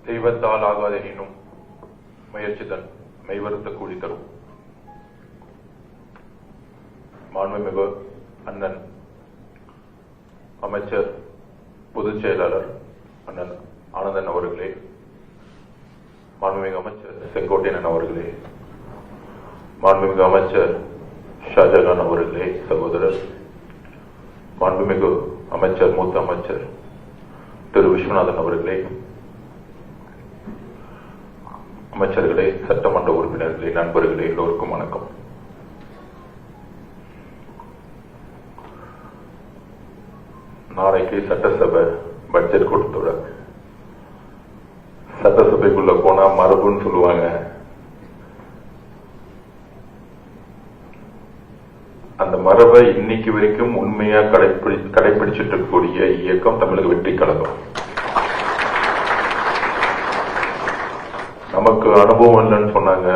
தெய்வத்தால் ஆகாதெனினும் முயற்சிதன் மெய்வருத்த கூலி தரும். மாண்புமிகு அண்ணன் அமைச்சர் பொதுச் செயலாளர் அண்ணன் ஆனந்தன் அவர்களே, மாண்புமிகு அமைச்சர் செங்கோட்டையன் அவர்களே, மாண்புமிகு அமைச்சர் ஷாஜகான் அவர்களே சகோதரர், மாண்புமிகு அமைச்சர் மூத்த அமைச்சர் திரு விஸ்வநாதன் அவர்களே, அமைச்சர்களே, சட்டமன்ற உறுப்பினர்களே, நண்பர்களே, எல்லோருக்கும் வணக்கம். நாளைக்கு சட்டசபை பட்ஜெட் கூட்டத்தொடர். சட்டசபைக்குள்ள போனா மரபுன்னு சொல்லுவாங்க. அந்த மரபை இன்னைக்கு வரைக்கும் உண்மையா கடைபிடிச்சிட்டு இருக்கக்கூடிய இயக்கம் தமிழக வெற்றி கழகம். நமக்கு அனுபவம் இல்லைன்னு சொன்னாங்க,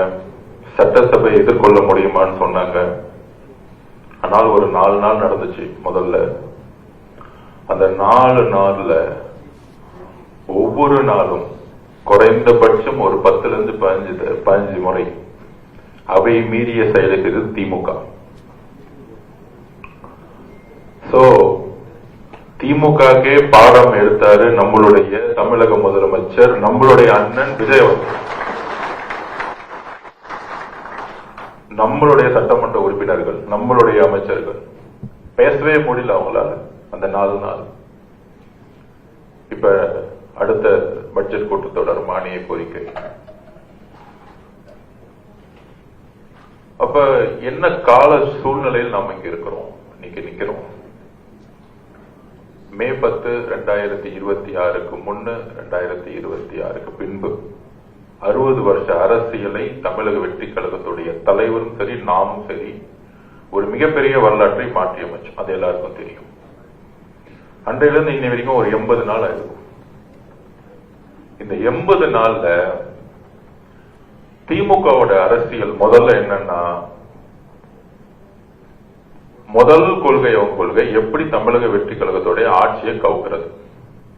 சட்டசபை எதிர்கொள்ள முடியுமான்னு சொன்னாங்க. ஆனால் ஒரு 4 நாள் நடந்துச்சு. முதல்ல அந்த 4 நாள்ல ஒவ்வொரு நாளும் குறைந்தபட்சம் ஒரு 10 to 15 முறை அவை மீறிய செயலை செய்தது திமுக. திமுகவே பாடம் எடுத்தாரு நம்மளுடைய தமிழக முதலமைச்சர், நம்மளுடைய அண்ணன் விஜயவர்தன், நம்மளுடைய சட்டமன்ற உறுப்பினர்கள், நம்மளுடைய அமைச்சர்கள். பேசவே முடியல அவங்களால அந்த 4 நாள். இப்ப அடுத்த பட்ஜெட் கூட்டத்தொடர் மானிய கோரிக்கை. அப்ப என்ன கால சூழ்நிலையில் நாம் இங்க இருக்கிறோம், இன்னைக்கு நிக்கிறோம். மே 10, 2026 முன்னு 2026 பின்பு 60 வருஷ அரசியலை தமிழக வெற்றி கழகத்துடைய தலைவரும் சரி, நாமும் சரி, ஒரு மிகப்பெரிய வரலாற்றை மாற்றி அமைச்சோம். அது எல்லாருக்கும் தெரியும். அன்றையிலிருந்து இன்னை வரைக்கும் ஒரு 80 நாள் ஆயிருக்கும். இந்த 80 நாள்ல திமுகவோட அரசியல் முதல்ல என்னன்னா, முதல் கொள்கை அவங்க கொள்கை எப்படி தமிழக வெற்றி கழகத்தோட ஆட்சியை கவுக்கிறது.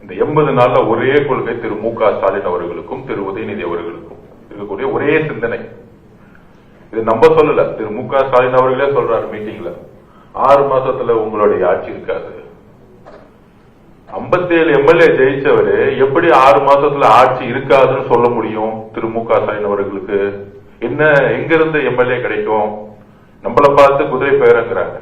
இந்த 80 நாள்ல ஒரே கொள்கை திரு மு.க. ஸ்டாலின் அவர்களுக்கும் திரு உதயநிதி அவர்களுக்கும் இருக்கக்கூடிய ஒரே சிந்தனை. இது நம்ம சொல்லல, திரு மு.க. ஸ்டாலின் அவர்களே சொல்றாரு மீட்டிங்ல, 6 மாசத்துல உங்களுடைய ஆட்சி இருக்காது. 57 எம்எல்ஏ ஜெயிச்சவரு எப்படி 6 மாசத்துல ஆட்சி இருக்காதுன்னு சொல்ல முடியும்? திரு மு.க. ஸ்டாலின் அவர்களுக்கு என்ன எங்க இருந்து எம்எல்ஏ கிடைக்கும்? நம்மளை பார்த்து குதிரை பெயருங்கிறாங்க.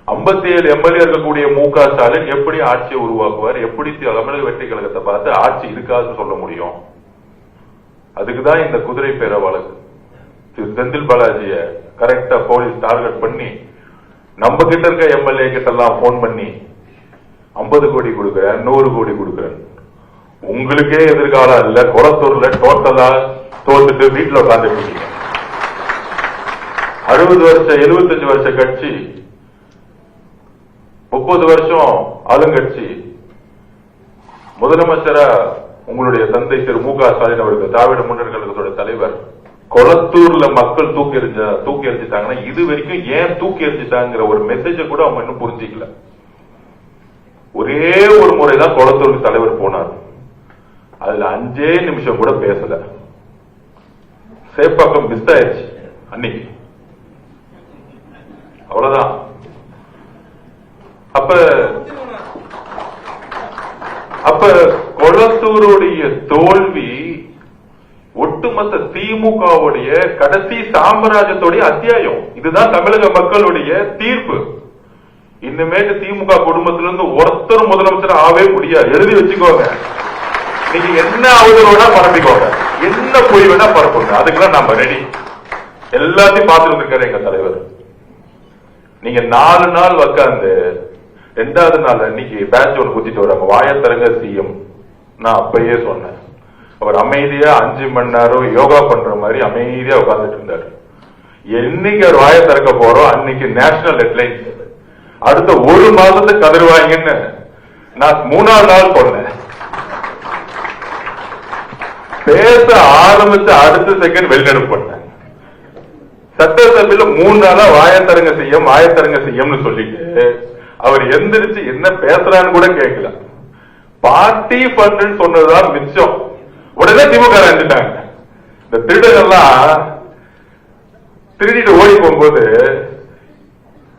57 எம்எல்ஏ இருக்கக்கூடிய மு.க. ஸ்டாலின் எப்படி ஆட்சியை உருவாக்குவார்? எப்படி தமிழக வெற்றி கழகத்தை பார்த்து ஆட்சி இருக்காதுன்னு சொல்ல முடியும்? அதுக்குதான் இந்த குதிரை பேர வழக்கு. திரு செந்தில் பாலாஜிய கரெக்டா போலீஸ் டார்கெட் பண்ணி நம்ம கிட்ட இருக்க எம்எல்ஏ கிட்ட எல்லாம் போன் பண்ணி 50 கோடி கொடுக்கிறேன், 100 கோடி கொடுக்கிறேன், உங்களுக்கே எதிர்காலம் இல்ல, கொளத்தூர்ல டோட்டலா தோத்துட்டு வீட்டுல உட்கார்ந்து 60 வருஷம் 75 வருஷ கட்சி, 30 வருஷம் ஆளுங்கட்சி, முதலமைச்சரா உங்களுடைய தந்தை திரு மு.க. ஸ்டாலின் அவர்கள் திராவிட முன்னேற்ற கழகத்தோட தலைவர், கொளத்தூர்ல மக்கள் தூக்கி எறிஞ்சிட்டாங்கன்னா இது வரைக்கும் ஏன் தூக்கி எறிஞ்சிட்டாங்கிற ஒரு மெசேஜ கூட அவங்க இன்னும் புரிஞ்சிக்கல. ஒரே ஒரு முறைதான் கொளத்தூருக்கு தலைவர் போனார். அதுல 5 நிமிஷம் கூட பேசல. சேப்பாக்கம் மிஸ் ஆயிடுச்சு அன்னைக்கு, அவ்வளவுதான். அப்ப கொளத்தூருடைய தோல்வி ஒட்டுமொத்த திமுகவுடைய கடைசி சாம்ராஜ்யத்துடைய அத்தியாயம். இதுதான் தமிழக மக்களுடைய தீர்ப்பு. இனிமேட்டு திமுக குடும்பத்திலிருந்து ஒருத்தர் முதலமைச்சர் ஆவே முடியாது. எழுதி வச்சுக்கோங்க. நீங்க என்ன அவதூறு வேணா பரப்பிக்கோங்க, என்ன பொய் வேணா பரப்புங்க, அதுக்கெல்லாம் நம்ம ரெடி. எல்லாத்தையும் பார்த்துட்டு இருக்காரு எங்க தலைவர். நீங்க 4 நாள் உட்கார்ந்து 2வது நாள் அன்னைக்கு பேட்ச் ஒன்று குத்திட்டு வராங்க, வாயத்தரங்க சிஎம். நான் அப்பயே சொன்னேன், அவர் அமைதியா 5 மணி நேரம் யோகா பண்ற மாதிரி அமைதியா உட்கார்ந்துட்டு இருந்தாரு. என்னைக்கு அவர் வாய திறக்க போறோம் அன்னைக்கு நேஷனல் ஹெட்லைன்ஸ். அடுத்த 1 மாசத்துக்கு கதறுவாங்கன்னு நான் 3வது நாள் சொன்னேன். பேச ஆரம்பிச்சு அடுத்த செகண்ட் வெளிநடப்பு பண்ணேன். சட்டசபையில 3 நாளா வாயத்தரங்க செய்யும்னு சொல்லிட்டு அவர் எந்திரிச்சு என்ன பேசுறான்னு கூட கேட்கல. பார்ட்டி ஃபண்ட் சொன்னதுதான் மிச்சம். உடனே இதெல்லாம் திமுக செஞ்சுட்டாங்க. இந்த திருடங்கள்லாம் திருடிட்டு ஓடி போகும்போது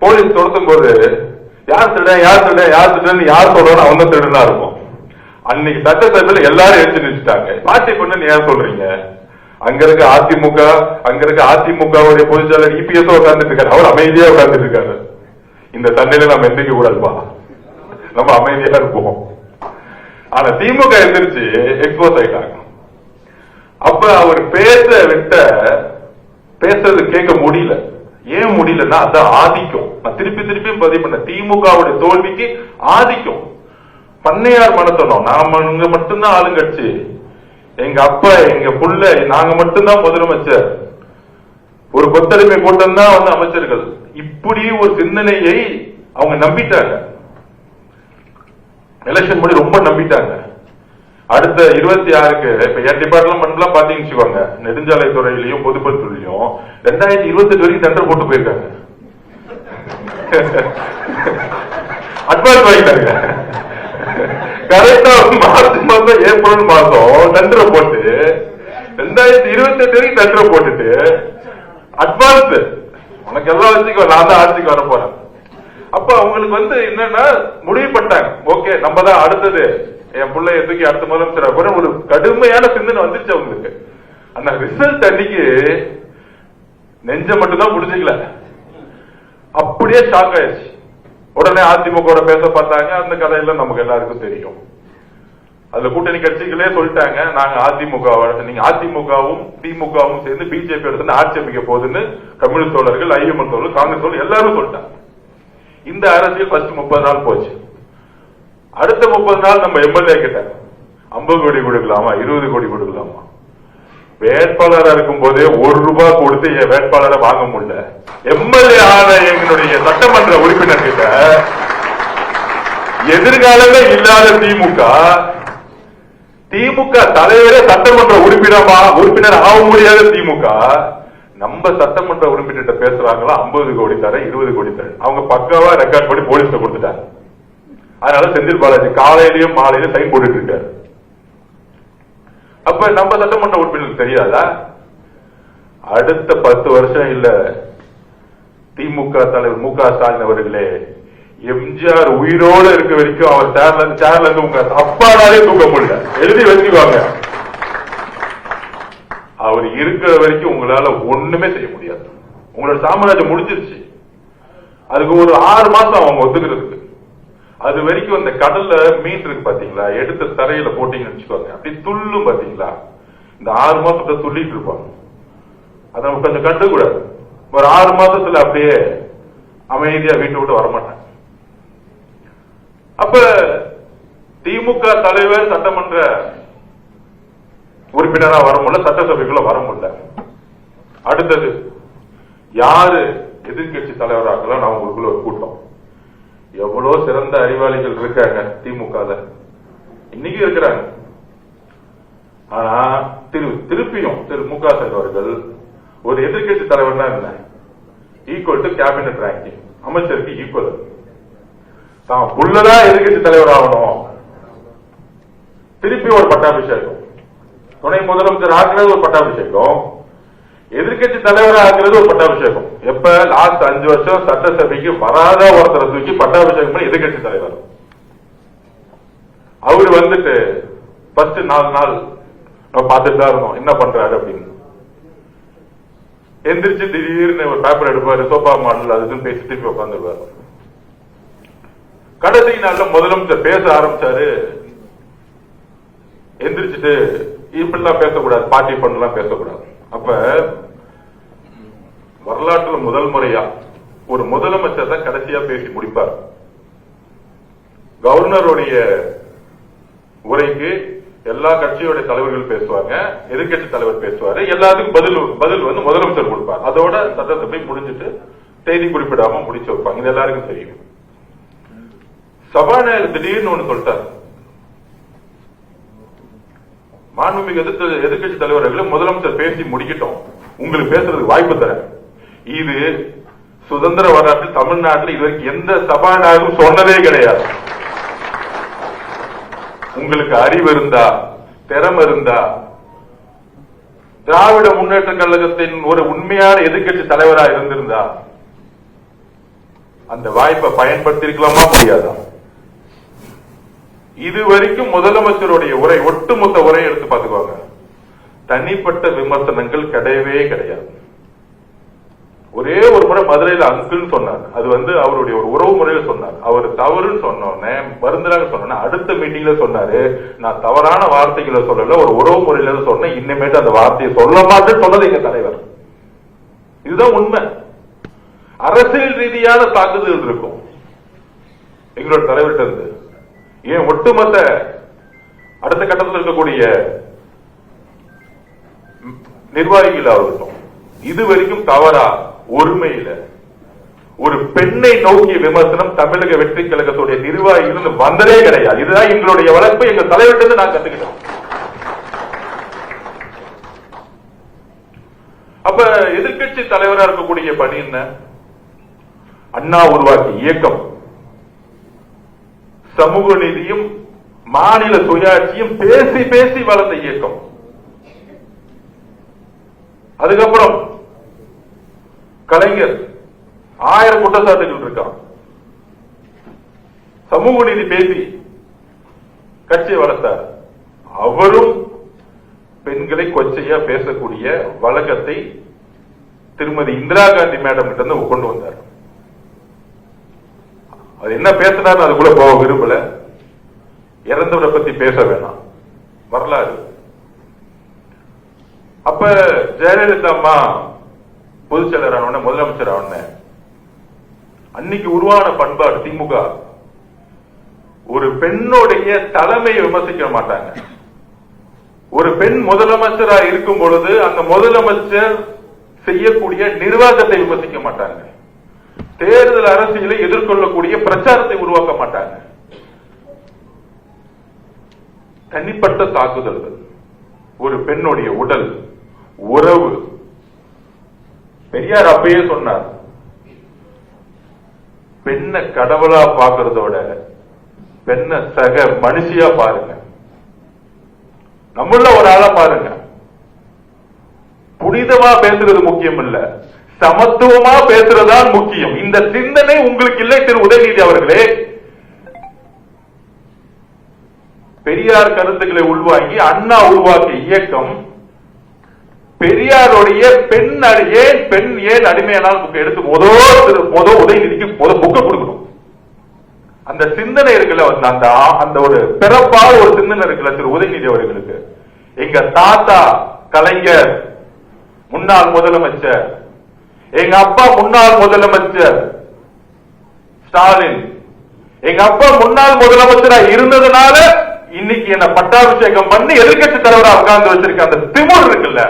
போலீஸ் துரத்தும் போது யார் திருடன் யார் திருடன் யார் திருடன் யார் சொல்றோம் அவங்க திருடனா இருக்கும். அன்னைக்கு சட்டசபையில் எல்லாரும் எடுத்து நிறுத்திட்டாங்க. பார்ட்டி பண்ணு ஏன் சொல்றீங்க? அங்க இருக்க அதிமுக, அங்க இருக்க அதிமுகவுடைய பொதுச்செயலர் இபிஎஸ் உட்கார்ந்துட்டு இருக்காரு. அவர் அமைதியா உட்கார்ந்துட்டு இருக்காரு. இந்த சண்டையில நம்ம எந்திரிக்க கூடாதுப்பா, நம்ம அமைதியா இருப்போம். ஆனா திமுக எந்திரிச்சு எக்ஸ்போஸ் ஆயிட்டாங்க. அப்ப அவர் பேசுறது கேட்க முடியல. ஏன் முடியலன்னா அதான் ஆதிக்கம். நான் திருப்பி திருப்பி பதிவு பண்ண திமுகவுடைய தோல்விக்கு ஆதிக்கம். பண்ணையார் மனத்தனம், நாம மட்டும்தான் ஆளுங்கட்சி, எங்க அப்பா எங்க புள்ள நாங்க மட்டும்தான் முதலமைச்சர், ஒரு கொத்தடிமை கூட்டம் தான் வந்து அமைச்சர்கள், இப்படி ஒரு சிந்தனையை அவங்க நம்பிட்டாங்க. எலெக்ஷன் முன்னாடி ரொம்ப நம்பிட்டாங்க. அடுத்த 26க்கு இப்ப என் டிபார்ட்மெண்ட்லாம் பாத்தீங்கன்னு வச்சுக்கோங்க, நெடுஞ்சாலை துறையிலையும் பொதுப்பணித்துறையிலையும் 2028 வரைக்கும் டெண்டர் போட்டு போயிருக்காங்க. அட்வான்ஸ் வாங்கிட்டாங்க. கரெக்டா மார்ச் மாசம் ஏப்ரல் மாசம் டெண்டரை போட்டு 2028 வரைக்கும் டெண்டரை போட்டுட்டு அட்வான்ஸ் உனக்கு எல்லாம் வச்சுக்கோ, நான் தான் ஆட்சிக்கு வர போறேன். அப்ப அவங்களுக்கு வந்து என்னன்னா முடிவு பண்ணிட்டாங்க, ஓகே நம்ம தான் அடுத்தது, என் பிள்ளைய தூக்கி அடுத்த முதலமைச்சர் ஒரு கடுமையான சிந்தனை வந்துச்சு அவங்களுக்கு. அந்த ரிசல்ட் அன்னைக்கு நெஞ்ச மட்டும்தான் முடிஞ்சுக்கல, அப்படியே ஷாக் ஆயிடுச்சு. உடனே அதிமுக பேச பார்த்தாங்க. அந்த கதையெல்லாம் நமக்கு எல்லாருக்கும் தெரியும். அதுல கூட்டணி கட்சிகளே சொல்லிட்டாங்க, நாங்க அதிமுக, நீங்க அதிமுகவும் திமுகவும் சேர்ந்து பிஜேபி எடுத்து ஆட்சி அமைக்க போகுதுன்னு கம்யூனிஸ்ட் தோழர்கள், ஐஎம்எல் தோழர்கள், காங்கிரஸ் தோழர்கள் எல்லாரும் சொல்லிட்டாங்க. இந்த அரசியல் ஃபர்ஸ்ட் 30 நாள் போச்சு. அடுத்த 30 நாள் நம்ம எம்எல்ஏ கிட்ட 50 கோடி கொடுக்கலாமா, 20 கோடி கொடுக்கலாமா? வேட்பாளராக இருக்கும் போதே 1 ரூபாய் கொடுத்து என் வேட்பாளரை வாங்க முடியல. எம்எல்ஏ ஆன எங்களுடைய சட்டமன்ற உறுப்பினர் கிட்ட எதிர்காலமே இல்லாத திமுக தலைவரே சட்டமன்ற உறுப்பினர் ஆக முடியாத திமுக நம்ம சட்டமன்ற உறுப்பினர் பேசுறாங்களா 50 கோடி தர 20 கோடி தர. அவங்க பக்காவா ரெக்கார்ட் பண்ணி போலீஸ்ல கொடுத்துட்டாங்க. அதனால செந்தில் பாலாஜி காலையிலயும் மாலையிலும் சைன் போட்டுட்டு இருக்காரு. அப்ப நம்ம சட்டமன்ற உறுப்பினருக்கு தெரியாதா? அடுத்த 10 வருஷம் இல்ல, திமுக தலைவர் மு க ஸ்டாலின் அவர்களே, எம்ஜிஆர் உயிரோடு இருக்க வரைக்கும் அவர் சேர்ல இருந்து உங்க அப்பாடாலே தூக்க முடியல, எழுதி வச்சுக்குவாங்க. அவர் இருக்கிற வரைக்கும் உங்களால ஒண்ணுமே செய்ய முடியாது. உங்களோட சாம்ராஜ்யம் முடிஞ்சிருச்சு. அதுக்கு ஒரு 6 மாசம் அவங்க ஒத்துக்கிறதுக்கு. அது வரைக்கும் அந்த கடல்ல மீன் இருக்கு பாத்தீங்களா, எடுத்த தரையில போட்டீங்கன்னு வச்சுக்கோங்க, அப்படி துள்ளும் பாத்தீங்களா, இந்த 6 மாசத்தை துள்ளிட்டு இருப்பாங்க. அதை நம்ம கொஞ்சம் கண்டுக்கூடாது. ஒரு 6 மாசத்துல அப்படியே அமைதியா வீட்டை விட்டு வரமாட்டாங்க. அப்ப திமுக தலைவர் சட்டமன்ற உறுப்பினரா வர முடியல, சட்டசபைக்குள்ள வர முடியல. அடுத்தது யாரு எதிர்கட்சி தலைவராக்கலாம்? நான் உங்களுக்குள்ள ஒரு கூட்டம். எவ்வளவு சிறந்த அறிவாளிகள் இருக்காங்க திமுக, இன்னைக்கு இருக்கிறாங்க. ஆனா திருப்பியும் திரு மு க ஸ்டாலின் அவர்கள் ஒரு எதிர்கட்சி தலைவர்னா என்ன, ஈக்குவல் டு கேபினட் ரேங்கிங், அமைச்சருக்கு ஈக்குவல். தான் புள்ளதான் எதிர்கட்சி தலைவர் ஆகணும். திருப்பி ஒரு பட்டாபிஷேகம், துணை முதலமைச்சர் ஆக்குறது ஒரு பட்டாபிஷேகம், எதிர்கட்சி தலைவராக ஆக்குறது ஒரு பட்டாபிஷேகம். எப்ப லாஸ்ட் 5 வருஷம் சட்டசபைக்கு வராத ஒருத்தரை தூக்கி பட்டாபிஷேகம் பண்ணி எதிர்கட்சி தலைவர். அவரு வந்துட்டு ஃபர்ஸ்ட் 4 நாள் நம்ம பார்த்துட்டு தான் இருந்தோம் என்ன பண்றாரு அப்படின்னு. எந்திரிச்சு திடீர்னு ஒரு பேப்பர் எடுப்பாரு, சோபா மாடல் அதுன்னு பேசி திருப்பி உட்காந்துருவாரு. கடைசி நாள்ல முதலமைச்சர் பேச ஆரம்பிச்சாரு. எந்திரிச்சுட்டு இப்படிலாம் பேசக்கூடாது, பார்ட்டி பண்ணலாம் பேசக்கூடாது. அப்ப வரலாற்றுல முதல் முறையா ஒரு முதலமைச்சர் தான் கடைசியா பேசி முடிப்பார். கவர்னருடைய உரைக்கு எல்லா கட்சியோட தலைவர்கள் பேசுவாங்க, எதிர்கட்சி தலைவர் பேசுவாரு, எல்லாத்துக்கும் பதில் வந்து முதலமைச்சர் கொடுப்பார். அதோட சட்டசபை முடிஞ்சிட்டு தேதி குறிப்பிடாம முடிச்சு வைப்பாங்க. இது எல்லாருக்கும் தெரியும். சபாநாயகர் திடீர்னு ஒண்ணு சொல்லிட்டார், மாண்புமிகு எதிர்கட்சி தலைவர்களும் முதலமைச்சர் பேசி முடிக்கட்டும், உங்களுக்கு பேசுறதுக்கு வாய்ப்பு தர. இது சுதந்திர வரலாற்றில் தமிழ்நாட்டில் இதுவரைக்கும் எந்த சபாநாயகரும் சொன்னதே கிடையாது. உங்களுக்கு அறிவு இருந்தா, திறமை இருந்தா, திராவிட முன்னேற்ற கழகத்தின் ஒரு உண்மையான எதிர்க்கட்சி தலைவராக இருந்திருந்தா அந்த வாய்ப்பை பயன்படுத்திருக்கலாமா முடியாதா? இதுவரைக்கும் முதலமைச்சருடைய உரை, ஒட்டுமொத்த உரை எடுத்து பார்த்துக்கோங்க, தனிப்பட்ட விமர்சனங்கள் கிடையவே கிடையாது. ஒரே ஒரு முறை மதுரையில் அங்கிள் சொன்னார், அது அவருடைய ஒரு உறவு முறையில சொன்னார். அவர் தவறுன்னு சொன்னோன்னே, வருந்தலாக சொன்ன அடுத்த மீட்டிங்ல சொன்னாரு, நான் தவறான வார்த்தைகளை சொல்லல, ஒரு உறவு முறையில சொன்னேன், இன்னமேட்டு அந்த வார்த்தையை சொல்ல மாட்டேன்னு சொன்னது எங்க தலைவர். இதுதான் உண்மை. அரசியல் ரீதியான தாக்குதல் இருக்கும் எங்களோட தலைவர்கிட்ட இருந்து. ஏன் ஒட்டுமொத்த அடுத்த கட்டத்தில் இருக்கக்கூடிய நிர்வாகிகள் ஆகட்டும், இதுவரைக்கும் தவறா ஒருமையில ஒரு பெண்ணை நோக்கிய விமர்சனம் தமிழக வெற்றி கழகத்துடைய நிர்வாகிகள் வந்ததே கிடையாது. இதுதான் எங்களுடைய வளர்ப்பு, எங்க தலைவர்கிட்ட நான் கத்துக்கிட்டேன். அப்ப எதிர்கட்சி தலைவரா இருக்கக்கூடிய பணி என்ன? அண்ணா உருவாக்கிய இயக்கம் சமூக நீதியும் மாநில சுயாட்சியும் பேசி பேசி வளர்ந்த இயக்கம். அதுக்கப்புறம் கலைஞர் 1000 குற்றச்சாட்டுகள் இருக்கான். சமூக நீதி பேசி கட்சியை வளர்த்தார். அவரும் பெண்களை கொச்சையா பேசக்கூடிய வழக்கத்தை திருமதி இந்திரா காந்தி மேடம் கிட்ட இருந்து கொண்டு வந்தார். அது என்ன பேசினார் அதுக்குள்ள போக விரும்பல, இறந்தவரை பத்தி பேச வேணாம், வரலாறு. அப்ப ஜெயலலிதா அம்மா பொதுச் செயலர் ஆன முதலமைச்சர் ஆன அன்னைக்கு உருவான பண்பாடு திமுக, ஒரு பெண்ணுடைய தலைமையை விமர்சிக்க மாட்டாங்க. ஒரு பெண் முதலமைச்சரா இருக்கும் பொழுது அந்த முதலமைச்சர் செய்யக்கூடிய நிர்வாகத்தை விமர்சிக்க மாட்டாங்க. தேர்தல் அரசியலை எதிர்கொள்ளக்கூடிய பிரச்சாரத்தை உருவாக்க மாட்டாங்க. தனிப்பட்ட தாக்குதல்கள், ஒரு பெண்ணுடைய உடல் உறவு. பெரியார் அப்பயே சொன்னார், பெண்ணை கடவுளா பார்க்கறதோட பெண்ணை சக மனுஷியா பாருங்க, நம்மள ஒரு ஆளா பாருங்க. புனிதமா பேசுறது முக்கியம் இல்ல, சமத்துவமா பேசுறதுதான் முக்கியம். இந்த சிந்தனை உங்களுக்கு இல்லை திரு உதயநிதி அவர்களே. பெரியார் கருத்துக்களை உள்வாங்கி அண்ணா உருவாக்கிய இயக்கம் பெரியாருடைய பெண் ஏன் அடிமையானால் புக்கை எடுத்து மொத உதயநிதிக்கு புக்க கொடுக்கணும். அந்த சிந்தனை இருக்குல்ல, அந்த ஒரு பிறப்பாக ஒரு சிந்தனை இருக்குல்ல திரு உதயநிதி அவர்களுக்கு. எங்க தாத்தா கலைஞர் முன்னாள் முதலமைச்சர், எங்க அப்பா முன்னாள் முதலமைச்சர் ஸ்டாலின், எங்க அப்பா முன்னாள் முதலமைச்சரா இருந்ததுனால இன்னைக்கு என்ன பட்டாபிஷேகம் பண்ணி எதிர்கட்சி தலைவரா உட்கார்ந்து வச்சிருக்க அந்த திமிர் இருக்குல்ல,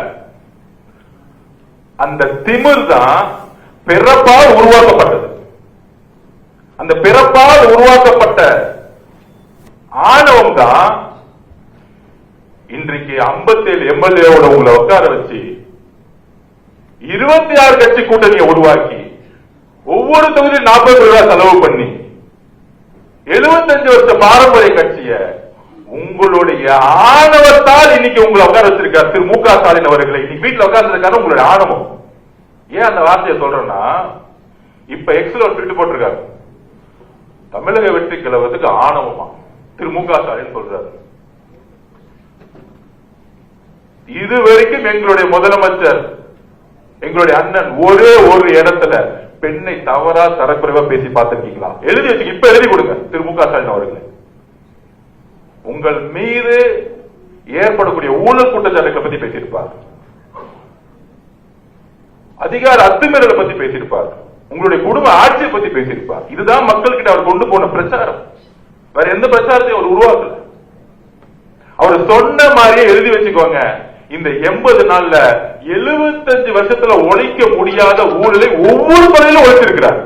அந்த திமிர் தான் பிறப்பால் உருவாக்கப்பட்டது. அந்த பிறப்பால் உருவாக்கப்பட்ட ஆணவம் தான் இன்றைக்கு 57 எம்எல்ஏவோட உங்களை உட்கார வச்சு 26 கட்சி கூட்டணியை உருவாக்கி ஒவ்வொரு தொகுதியில் 40 ரூபாய் செலவு பண்ணி 75 வருஷ பாரம்பரிய கட்சிய உங்களுடைய ஆணவத்தால் இன்னைக்கு உங்களை உட்கார வச்சிருக்கார் திரு மு க ஸ்டாலின் அவர்களை. இன்னைக்கு வீட்டுல உட்கார்ந்துருக்காரு உங்களுடைய ஆணவம். ஏன் அந்த வார்த்தையை சொல்றேன்னா, இப்ப எக்ஸ்ல ஒரு ட்வீட் போட்டிருக்காரு, தமிழக வெற்றி கழகத்துக்கு ஆணவமா திரு மு க ஸ்டாலின் சொல்றாரு. இதுவரைக்கும் எங்களுடைய முதலமைச்சர் எங்களுடைய அண்ணன் ஒரே ஒரு இடத்துல பெண்ணை தவறா தரக்குறைவா பேசி பார்த்திருக்கீங்களா? எழுதி வச்சு இப்ப எழுதி கொடுங்க திரு மு க ஸ்டாலின் அவர்களை. உங்கள் மீது ஏற்படக்கூடிய ஊழல் குற்றச்சாட்டுகளை பத்தி பேசியிருப்பார், அதிகார அத்துமீறலை பத்தி பேசியிருப்பார், உங்களுடைய குடும்ப ஆட்சியை பத்தி பேசியிருப்பார். இதுதான் மக்கள்கிட்ட அவர் கொண்டு போன பிரச்சாரம். வேற எந்த பிரச்சாரத்தையும் அவர் உருவாக்கல. அவர் சொன்ன மாதிரியே எழுதி வச்சுக்கோங்க, இந்த 80 நாள்ல 75 வருஷத்துல ஒழிக்க முடியாத ஊழலை ஒவ்வொரு துறையிலும் ஒழிச்சிருக்கிறார்.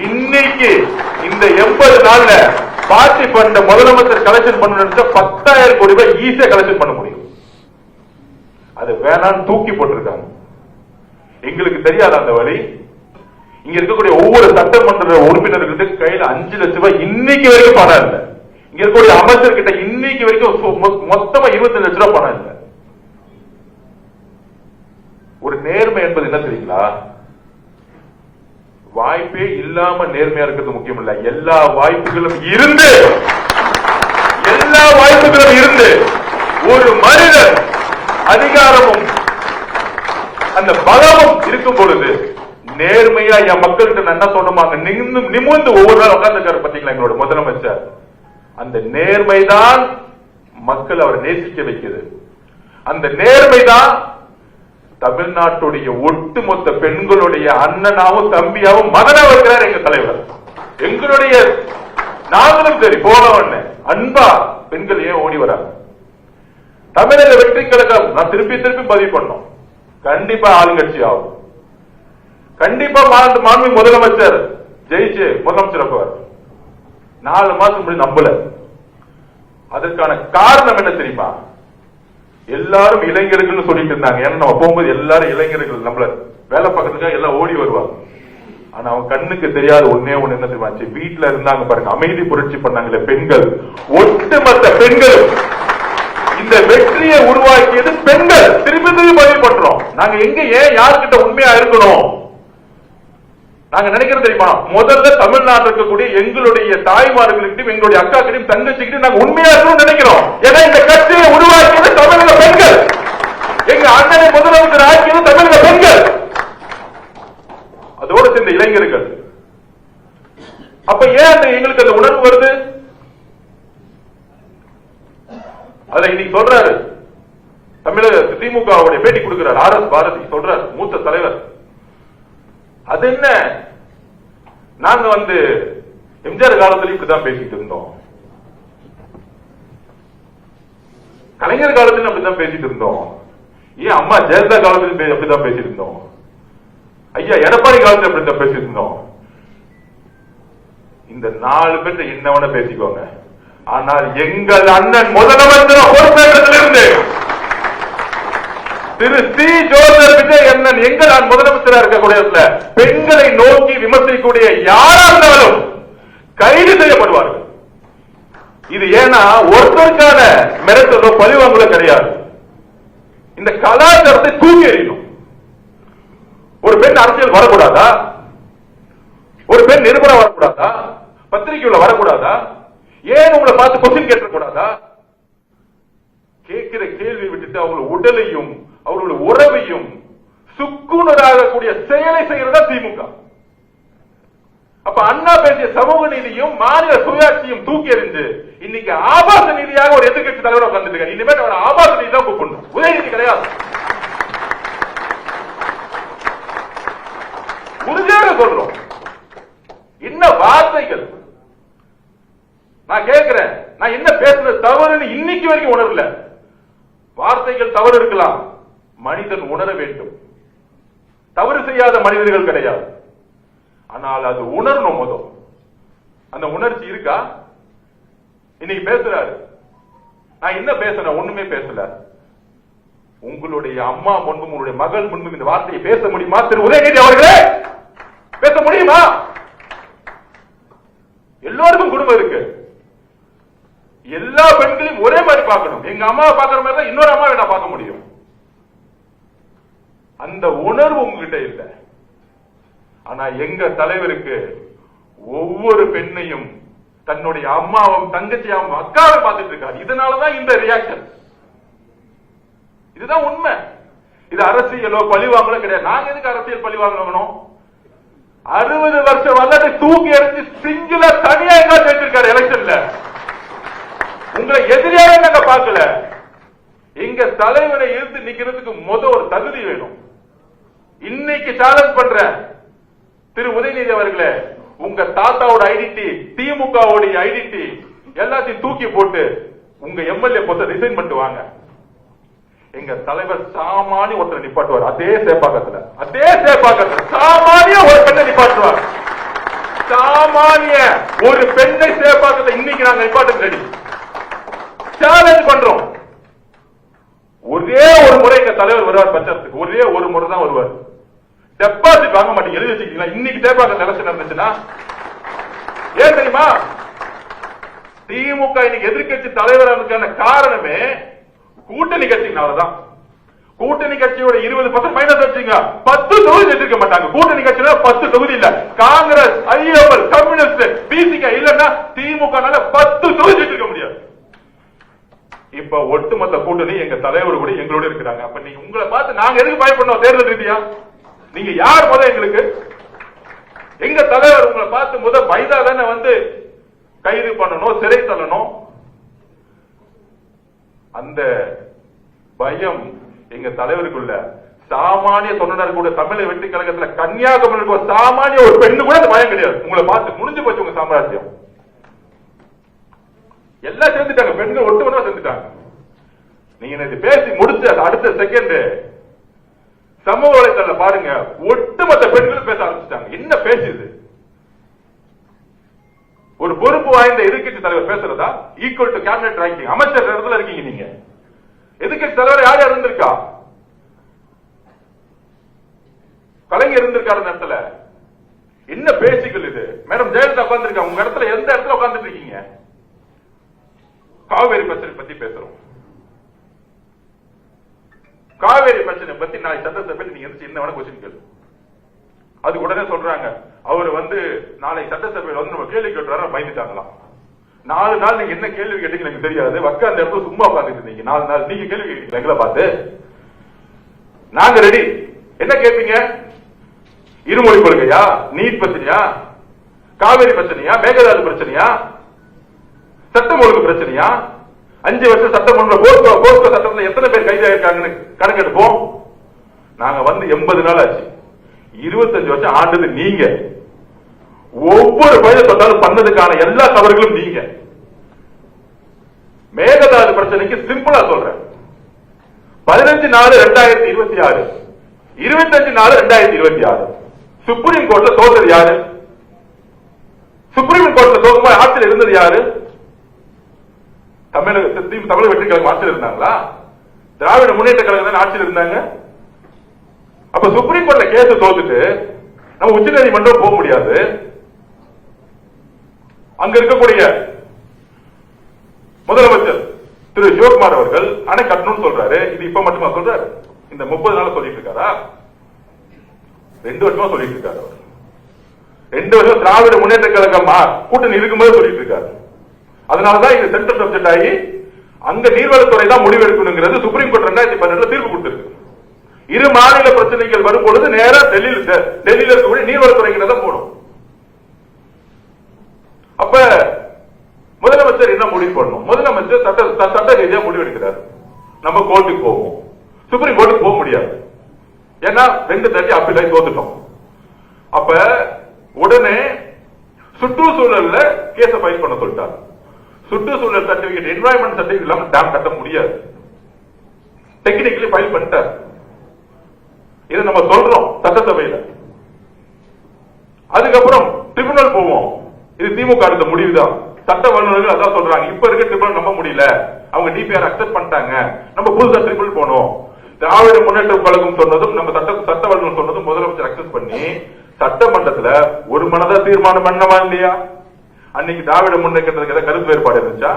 இன்னைக்கு இந்த 80 நாள்ல பார்ட்டி ஃபண்ட் முதலமைச்சர் கலெக்ஷன் பண்ண 10,000 கோடி ரூபாய் ஈஸியா கலெக்ஷன் பண்ண முடியும். அது வேணான்னு தூக்கி போட்டிருக்காங்க. எங்களுக்கு தெரியாத அந்த வழி. இங்க இருக்கக்கூடிய ஒவ்வொரு சட்டமன்ற உறுப்பினர்கிட்ட கையில 5 லட்சம் ரூபாய் இன்னைக்கு வரைக்கும் பணம் இல்லை. இங்க இருக்கக்கூடிய அமைச்சர்கிட்ட இன்னைக்கு வரைக்கும் மொத்தமா 25 லட்சம் ரூபாய் பணம் இல்லை. ஒரு நேர்மை என்பது என்ன தெரியுங்களா? வாய்ப்பே இல்லாம நேர்மையா இருக்கிறது முக்கியம் இல்ல. எல்லா வாய்ப்புகளும் இருந்து ஒரு மனிதன் அதிகாரமும் அந்த பலமும் இருக்கும் பொழுது நேர்மையா என் மக்கள்கிட்ட என்ன சொல்லுவாங்க, நிமிர்ந்து ஒவ்வொரு நாள் உட்கார்ந்துருக்காரு பாத்தீங்களா எங்களோட முதலமைச்சர். அந்த நேர்மைதான் மக்கள் அவரை நேசிக்க வைக்கிறது. அந்த நேர்மைதான் தமிழ்நாட்டுடைய ஒட்டுமொத்த பெண்களுடைய அண்ணனாவும் தம்பியாவும் மகனாவும் இருக்கிறார் எங்க தலைவர். எங்களுடைய நாங்களும் சரி போனவன் அன்பா பெண்கள் ஏன் ஓடி வராங்க? தமிழக வெற்றி கழகம் நான் திருப்பி பதிவு பண்ணோம். கண்டிப்பா ஆளுங்கட்சி ஆகும். கண்டிப்பா மாண்பு முதலமைச்சர் ஜெயிச்சு முதலமைச்சர் அப்பவர் 4 மாசம் முன்னாடி நம்பல. அதற்கான காரணம் என்ன தெரியுமா? எல்லாரும் இளைஞர்கள் சொல்லிட்டு இருந்தாங்க. ஏன்னா நம்ம போகும்போது எல்லாரும் இளைஞர்கள் நம்மள வேலை பார்க்கறதுக்காக எல்லாம் ஓடி வருவாங்க. ஆனா அவங்க கண்ணுக்கு தெரியாத ஒன்னே ஒண்ணு என்ன தெரியுமா? வீட்டுல இருந்தாங்க பாருங்க, அமைதி புரட்சி பண்ணாங்களே பெண்கள், ஒட்டுமொத்த பெண்கள். இந்த வெற்றியை உருவாக்கியது பெண்கள். திருப்பி பதிவு பண்றோம். நாங்க எங்க ஏன் யாருக்கிட்ட உண்மையா இருக்கணும்? நாங்க நினைக்கிறது தெரியுமா? முதல்ல தமிழ்நாட்டில் இருக்கக்கூடிய எங்களுடைய தாய்மார்களுக்கும் எங்களுடைய அக்காக்கிட்டையும் தங்கச்சிக்கிட்டையும் நாங்க உண்மையா இருக்கணும்னு நினைக்கிறோம். ஏன்னா இந்த கட்சியை உருவாக்கியது தமிழக பெண்கள். எங்க அண்ணனை முதலமைச்சர் ஆக்கியது தமிழக பெண்கள், அதோடு சேர்ந்த இளைஞர்கள். அப்ப ஏன் எங்களுக்கு அந்த உணர்வு வருது? அதை இன்னைக்கு சொல்றாரு தமிழக திமுகவுடைய பேட்டி கொடுக்கிறார் RS பாரதி சொல்றார், மூத்த தலைவர். அது என்ன, நாங்க எம்ஜிஆர் காலத்துல இப்படிதான் பேசிட்டு இருந்தோம், கலைஞர் காலத்துல அப்படிதான் பேசிட்டு இருந்தோம், ஏன் அம்மா ஜெயலலிதா காலத்துல அப்படிதான் பேசிட்டு இருந்தோம், ஐயா எடப்பாடி காலத்துல அப்படிதான் பேசிட்டு இருந்தோம். இந்த 4 பேர் என்னவன பேசிக்கோங்க. ஆனால் எங்கள் அண்ணன் முதலமைச்சர் பொறுப்பேற்றதிலிருந்து திரு சி. ஜோசப் விஜய் அண்ணன் எங்கள் முதலமைச்சராக இருக்கக்கூடிய பெண்களை நோக்கி விமர்சிக்கக்கூடிய யாரா இருந்தாலும் கைது செய்யப்படுவார்கள். இது ஏன்னா ஒருத்தருக்கான மிரட்டலோ பழிவாங்கலோ கிடையாது. இந்த கலாச்சாரத்தை தூக்கி எறியணும். ஒரு பெண் அரசியல் வரக்கூடாதா? ஒரு பெண் நிருபரம் வரக்கூடாதா? பத்திரிகையுள்ள வரக்கூடாதா? ஏன் உங்களை பார்த்து கொஸ்டின் கேட்கக்கூடாதா? கேட்கிற கேள்வி விட்டுட்டு அவங்க உடலையும் அவர்களுடைய உறவையும் சுக்குநராகக்கூடிய செயலை செய்கிறதா திமுக. அப்ப அண்ணா பேசிய சமூக நீதியும் மாநில சுயாட்சியும் தூக்கி எறிந்து இன்னைக்கு ஆபாச நீதியாக ஒரு எதிர்கட்சி தலைவர் உட்கார்ந்துட்டு இருக்காரு. இனிமேல் அவர் ஆபாச நீதி தான் கூப்பிடணும், உதயநிதி கிடையாது. உறுதியாக சொல்றோம். என்ன வார்த்தைகள்! நான் கேட்கிறேன், நான் என்ன பேசுறது தவறுன்னு இன்னைக்கு வரைக்கும் உணரல. வார்த்தைகள் தவறு இருக்கலாம், மனிதன் உணர வேண்டும். தவறு செய்யாத மனிதர்கள் கிடையாது, ஆனால் அது உணரணும். முதல் அந்த உணர்ச்சி இருக்கா? இன்னைக்கு பேசுறாரு, நான் என்ன பேசுறேன்? ஒண்ணுமே பேசல. உங்களுடைய அம்மா முன்பும் உங்களுடைய மகள் முன்பும் இந்த வார்த்தையை பேச முடியுமா திரு உதயநிதி அவர்களே? பேச முடியுமா? எல்லோருக்கும் குடும்பம் இருக்கு. எல்லா பெண்களையும் ஒரே மாதிரி பார்க்கணும். எங்க அம்மாவை பார்க்கிற மாதிரி தான் இன்னொரு அம்மாவை நான் பார்க்க முடியும். அந்த உணர்வு உங்ககிட்ட இல்லை. ஆனா எங்க தலைவருக்கு ஒவ்வொரு பெண்ணையும் தன்னுடைய அம்மாவும் தங்கச்சியாவும் அக்காவை பார்த்துட்டு இருக்காரு. இதனாலதான் இந்த ரியாக்ஷன். இதுதான் உண்மை. இது அரசியலோ பழிவாங்கலோ கிடையாது. நாங்க எதுக்கு அரசியல் பழி வாங்கணும்? 60 வருஷம் வரலாற்றை தூக்கி எறிஞ்சு சிங்கிளா தனியா எங்க சேர்த்திருக்காரு எலெக்ஷன்ல. உங்களை எதிரியாக நாங்க பார்க்கல. எங்க தலைவரை இழுத்து நிக்கிறதுக்கு ஒரு தகுதி வேணும். இன்னைக்கு சேலஞ்ச் பண்ற திரு உதயநிதி அவர்களே, உங்க தாத்தாவோட ஐடென்டிட்டி, திமுகவுடைய ஐடென்டிட்டி எல்லாத்தையும் தூக்கி போட்டு உங்க எம்எல்ஏ போஸ்ட ரிசைன் பண்ணிட்டு வாங்க. எங்க தலைவர் சாமானிய ஒருத்தர் நிப்பாட்டுவார். அதே சேப்பாக்கத்துல சாமானிய ஒரு பெண்ணை நிப்பாட்டுவார். சாமானிய ஒரு பெண்ணை சேப்பாக்கத்தை இன்னைக்கு நாங்க நிப்பாட்டு ரெடி சேலஞ்ச் பண்றோம். ஒரே ஒரு முறை எங்க தலைவர் வருவார் பட்சத்துக்கு, ஒரே ஒரு முறை தான் வருவார். டெபாசிட் வாங்க மாட்டீங்க, எழுதி வச்சுக்கீங்களா? இன்னைக்கு சேப்பாக்க எலெக்ஷன் நடந்துச்சுன்னா ஏன் தெரியுமா? திமுக இன்னைக்கு எதிர்கட்சி தலைவரான காரணமே கூட்டணி கட்சினாலதான். கூட்டணி கட்சியோட 20% மைனஸ் வச்சுங்க 10 தொகுதி ஜெயிக்க மாட்டாங்க. கூட்டணி கட்சியில 10 தொகுதி இல்ல. காங்கிரஸ், ஐஎம்எல், கம்யூனிஸ்ட், பிசிக இல்லன்னா திமுக 10 தொகுதி ஜெயிக்க முடியாது. இப்ப ஒட்டுமொத்த கூட்டணி எங்க தலைவர் கூட எங்களோட இருக்கிறாங்க. அப்ப நீங்க உங்களை பார்த்து நாங்க எதுக்கு பயப்படணும்? தேர்தல் ரீதியா நீங்க யார் எங்களுக்கு? எங்க தலைவர் உங்களை பார்த்து பைதா தானே வந்து கைது பண்ணணும், சிறை தள்ளணும். அந்த பயம் எங்க தலைவருக்குள்ள. சாமானிய தொண்டர் கூட தமிழக வெற்றி கழகத்தில் கன்னியாகுமரி சாமானிய ஒரு பெண்ணு கூட பயம் கிடையாது. உங்களை பார்த்து முடிஞ்சு போச்சு உங்க சாம்ராஜ்யம். எல்லாம் சேர்ந்துட்டாங்க, பெண்கள் ஒட்டுமொத்தமா சேர்ந்துட்டாங்க. நீங்க இது பேசி முடிச்ச அடுத்த செகண்ட் சமூக வலைதள பாருங்க, ஒட்டுமொத்த பெண்களும் பேச ஆரம்பிச்சிட்டாங்க. என்ன பேசுது? ஒரு பொறுப்பு வாய்ந்த எதிர்கட்சி தலைவர் பேசுறதா? ஈக்குவல் டு கேபினட் ரேங்கிங் அமைச்சர் இடத்துல இருக்கீங்க நீங்க. எதிர்கட்சி தலைவர் யார் யார் இருந்திருக்கா? கலைஞர் இருந்திருக்காரு இடத்துல. என்ன பேச்சுக்கள் இது? மேடம் ஜெயலலிதா உட்கார்ந்துருக்காங்க உங்க இடத்துல. எந்த இடத்துல உட்கார்ந்துட்டு இருக்கீங்க? காவேரி பிரச்சனை பத்தி பேசுறோம். காவேரி பிரச்சனை பத்தி நான் சட்டசபையில் நீங்க என்ன வேணா கொஸ்டின் கேளு. அது உடனே சொல்றாங்க அவர் வந்து நாளை சட்டசபையில் வந்து நம்ம கேள்வி கேட்டுறாரு, பயந்துட்டாங்களாம். 4 நாள் நீங்க என்ன கேள்வி கேட்டீங்க எனக்கு தெரியாது. அந்த இடத்துல சும்மா உட்காந்துட்டு இருந்தீங்க 4 நாள். நீங்க கேள்வி கேட்டீங்க எங்களை பார்த்து. நாங்க ரெடி. என்ன கேட்பீங்க? இருமொழி கொள்கையா, நீட் பிரச்சனையா, காவேரி பிரச்சனையா, மேகதாது பிரச்சனையா, சட்டம் ஒழுங்கு பிரச்சனையா, 5 வருஷம் சட்டமன்ற போஸ்கோ சட்டத்தில் எத்தனை பேர் கைதாயிருக்காங்கன்னு கணக்கெடுப்போம். நாங்க வந்து 80 நாள் ஆச்சு. 25 வருஷம் ஆண்டது நீங்க. ஒவ்வொரு பயிரை தொட்டாலும் பண்ணதுக்கான எல்லா தவறுகளும் நீங்க. மேகதாது பிரச்சனைக்கு சிம்பிளா சொல்றேன். 15/4/2026, 25/4/2026 சுப்ரீம் கோர்ட்ல தோற்றது யாரு? சுப்ரீம் கோர்ட்ல தோற்கும்போது ஆட்சியில் இருந்தது யாரு? தமிழக வெற்றி கழகம் ஆட்சியில் இருந்தாங்களா? திராவிட முன்னேற்ற கழகம் தான் ஆட்சியில் இருந்தாங்க. அப்ப சுப்ரீம் கோர்ட்ல கேஸ் தோத்துட்டு நம்ம உச்ச நீதிமன்றம் போக முடியாது. அங்க இருக்கக்கூடிய முதலமைச்சர் திரு சிவகுமார் அவர்கள் அணை கட்டணும்னு சொல்றாரு. இது இப்ப மட்டுமா சொல்றாரு? இந்த 30 நாள் சொல்லிட்டு இருக்காரா? 2 வருஷமா சொல்லிட்டு இருக்காரு. 2 வருஷம் திராவிட முன்னேற்ற கழகம் கூட்டணி இருக்கும்போது சொல்லிட்டு இருக்காரு. அதனாலதான் இது சென்ட்ரல் சப்ஜெக்ட் ஆகி அங்க நீர்வளத்துறை தான் முடிவெடுக்கணுங்கிறது சுப்ரீம் கோர்ட் 2012 தீர்ப்பு கொடுத்திருக்கு. இரு மாநில பிரச்சனைகள் வரும் பொழுது நேரம் டெல்லியில் இருக்கக்கூடிய நீர்வளத்துறை தான் போடும். அப்ப முதலமைச்சர் என்ன முடிவு பண்ணணும்? முதலமைச்சர் சட்ட ரீதியா முடிவெடுக்கிறார். நம்ம கோர்ட்டுக்கு போவோம். சுப்ரீம் கோர்ட்டுக்கு போக முடியாது. ஏன்னா 2 தட்டி அப்பீல் தோத்துட்டோம். அப்ப உடனே சுற்றுச்சூழல்ல கேஸ ஃபைல் பண்ண சொல்லிட்டார். சுற்றுச்சூழல் சர்டிபிகேட், என்வாயன்மெண்ட் சர்டிபிகேட் இல்லாம டேம் கட்ட முடியாது. டெக்னிக்கலி ஃபைல் பண்ணிட்டார். இதை நம்ம சொல்றோம் சட்டசபையில. அதுக்கப்புறம் ட்ரிபியூனல் போவோம். இது திமுக எடுத்த முடிவுதான். சட்ட வல்லுநர்கள் அதான் சொல்றாங்க. இப்ப இருக்க ட்ரிபியூனல் நம்ப முடியல. அவங்க டிபிஆர் அக்செப்ட் பண்ணிட்டாங்க. நம்ம புதுசா ட்ரிபியூனல் போனோம். திராவிட முன்னேற்ற கழகம் சொன்னதும் நம்ம சட்ட வல்லுநர் சொன்னதும் முதலமைச்சர் அக்செப்ட் பண்ணி சட்டமன்றத்துல ஒரு மனதா தீர்மானம் பண்ணவா இல்லையா? அன்னைக்கு திராவிட முன்னேற்றத்துக்கு கருத்து வேறுபாடு இருந்துச்சா?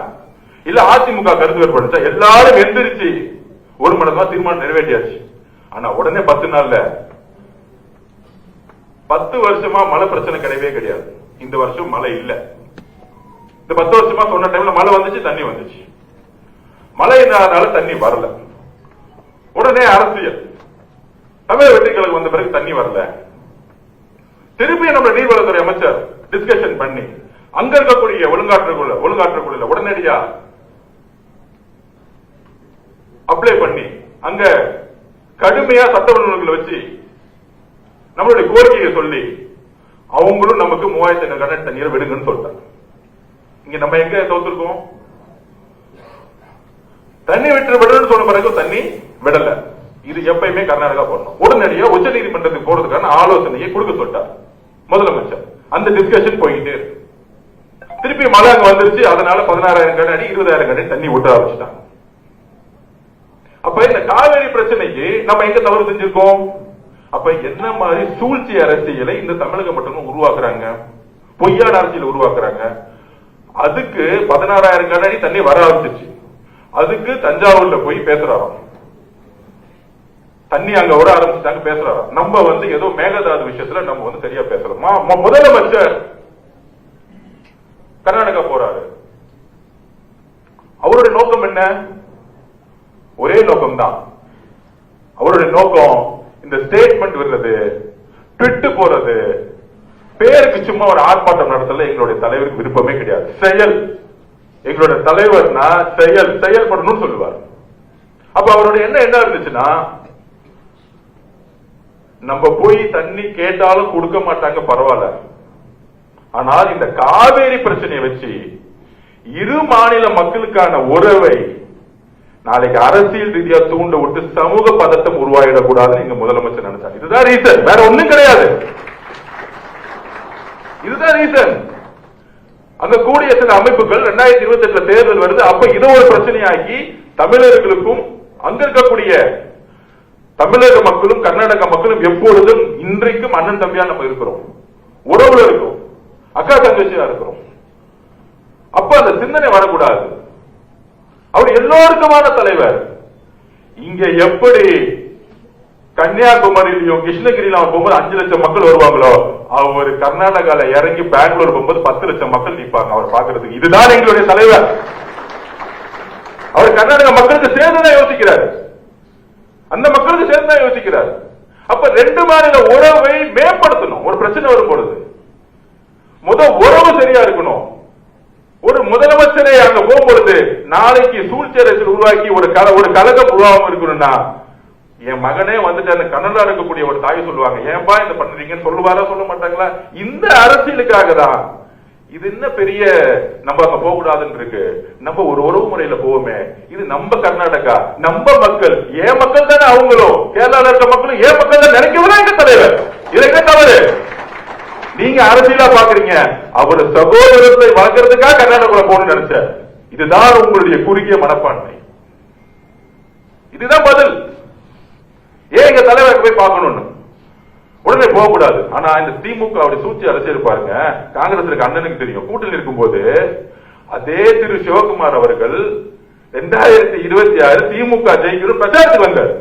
இல்ல அதிமுக கருத்து வேறுபாடு இருந்துச்சா? எல்லாரும் எந்திரிச்சு ஒரு மனதா தீர்மானம் நிறைவேற்றியாச்சு. ஆனா உடனே 10 நாள்ல 10 வருஷமா மழை பிரச்சனை கிடையவே கிடையாது. இந்த வருஷம் மழை இல்ல. இந்த 10 வருஷமா சொன்ன டைம்ல மழை வந்துச்சு, தண்ணி வந்துச்சு. மழை இல்லாதனால தண்ணி வரல. உடனே அரசியல் தமிழக வெற்றி கழகம் வந்த பிறகு தண்ணி வரல. திருப்பி நம்ம நீர்வளத்துறை அமைச்சர் டிஸ்கஷன் பண்ணி அங்க இருக்கக்கூடிய ஒழுங்காற்றுக்குள்ள உடனடியா அப்ளை பண்ணி அங்க கடுமையா சட்ட வல்லுநர்களை வச்சு நம்மளுடைய கோரிக்கையை சொல்லி அவங்களும் நமக்கு 3500 கனடிக் தண்ணீரை விடுங்கன்னு சொல்லிட்டாங்க. இங்க நம்ம எங்க தோத்துருக்கோம்? தண்ணி விட்டு விடணும்னு சொன்ன பிறகு தண்ணி விடல. இது எப்பயுமே கர்நாடகா பண்ணணும். உடனடியா உச்ச நீதிமன்றத்துக்கு போறதுக்கான ஆலோசனையை கொடுக்க சொல்லிட்டார் முதலமைச்சர். அந்த டிஸ்கஷன் போயிட்டே இருக்கு. திருப்பி மழை அங்க வந்துருச்சு. அதனால 16,000 கனடி 20,000 கனடி தண்ணி விட்டு ஆரம்பிச்சிட்டாங்க. அப்ப இந்த காவேரி பிரச்சனைக்கு நம்ம எங்க தவறு செஞ்சிருக்கோம்? அப்ப என்ன மாதிரி சூழ்ச்சி அரசியலை இந்த தமிழகம் மட்டும் உருவாக்குறாங்க, பொய்யான அரசியல் உருவாக்குறாங்க. அதுக்கு 16,000 கனடி தண்ணி வர ஆரம்பிச்சிருச்சு. அதுக்கு தஞ்சாவூர்ல போய் பேசுறாராம். தண்ணி அங்க வர ஆரம்பிச்சுட்டாங்க பேசுறாரு. நம்ம ஏதோ மேகதாது விஷயத்துல நம்ம சரியா பேசுறோமா? முதலமைச்சர் கர்நாடகா போறாரு. அவருடைய நோக்கம் என்ன? ஒரே நோக்கம் தான். அவருடைய நோக்கம் இந்த ஸ்டேட்மெண்ட் வர்றது, ட்விட்டு போறது, பேருக்கு சும்மா ஒரு ஆர்ப்பாட்டம் நடத்தல எங்களுடைய தலைவருக்கு விருப்பமே கிடையாது. செயல், எங்களுடைய தலைவர்னா செயல்படணும்னு சொல்லுவார். அப்ப அவருடைய என்ன இருந்துச்சுன்னா, நம்ம போய் தண்ணி கேட்டாலும் கொடுக்க மாட்டாங்க, பரவாயில்ல. ஆனால் இந்த காவேரி பிரச்சனையை வச்சு இரு மாநில மக்களுக்கான உறவை நாளைக்கு அரசியல் ரீதியா தூண்ட விட்டு சமூக பதட்டம் உருவாயிடக்கூடாதுன்னு எங்க முதலமைச்சர் நினைச்சாங்க. இதுதான் ரீசன், வேற ஒண்ணும் கிடையாது. இதுதான் ரீசன். அங்க கூடிய சில அமைப்புகள் 2028 தேர்தல் வருது, அப்ப இது ஒரு பிரச்சனையாகி தமிழர்களுக்கும் அங்க இருக்கக்கூடிய தமிழக மக்களும் கர்நாடக மக்களும் எப்பொழுதும் இன்றைக்கும் அண்ணன் தம்பியா நம்ம இருக்கிறோம், உறவுல இருக்கிறோம், அக்கா தங்கச்சியா இருக்கிறோம். அப்ப அந்த சிந்தனை வரக்கூடாது. அவர் எல்லோருக்குமான தலைவர். இங்க எப்படி கன்னியாகுமரியிலும் கிருஷ்ணகிரியிலும் போகும்போது 5 லட்சம் மக்கள் வருவாங்களோ, அவர் கர்நாடகால இறங்கி பெங்களூர் போகும்போது 10 லட்சம் மக்கள் நிற்பாங்க அவர் பாக்குறதுக்கு. இதுதான் எங்களுடைய தலைவர். அவர் கர்நாடக மக்களுக்கு சேர்ந்துதான் யோசிக்கிறார், அந்த மக்களுக்கு சேர்ந்துதான் யோசிக்கிறார். அப்ப 2 மாநில உறவை மேம்படுத்தணும். ஒரு பிரச்சனை வரும் பொழுது உறவு சரியா இருக்கணும். ஒரு முதலமைச்சரை அங்க போகும்பொழுது நாளைக்கு சூழ்ச்சி அரசியல் உருவாக்கி ஒரு கழகம் உருவாகம் இருக்கணும்னா, என் மகனே வந்துட்டு கனடா இருக்கக்கூடிய ஒரு தாய் சொல்லுவாங்க, ஏன்பா இந்த பண்றீங்கன்னு சொல்லுவாரா? சொல்ல மாட்டாங்களா? இந்த அரசியலுக்காக தான். இது என்ன பெரிய நம்ம அங்க போக கூடாதுன்னு இருக்கு. நம்ம ஒரு உறவு முறையில போவோமே, இது நம்ம கர்நாடகா, நம்ம மக்கள், ஏன் மக்கள் தானே அவங்களும், கேரளால இருக்க மக்களும் ஏன் மக்கள் தான் நினைக்கிறதா எங்க தலைவர். இது என்ன தவறு? நீங்க அரசியலா பாக்குறீங்க, அவர் சகோதரத்தை வளர்க்கறதுக்காக கர்நாடகா போகணும்னு நினைச்ச. இதுதான் உங்களுடைய குறுகிய மனப்பான்மை. இதுதான் பதில். ஏன் எங்க தலைவருக்கு போய் பார்க்கணும்னு உடனே போக கூடாது. ஆனா இந்த திமுக அப்படி சூழ்ச்சி அரசியல் பாருங்க. காங்கிரஸ் இருக்க அண்ணனுக்கு தெரியும், கூட்டணி இருக்கும்போது அதே திரு சிவகுமார் அவர்கள் 2026 திமுக ஜெயிக்கணும் பிரச்சாரத்துக்கு வந்தார்.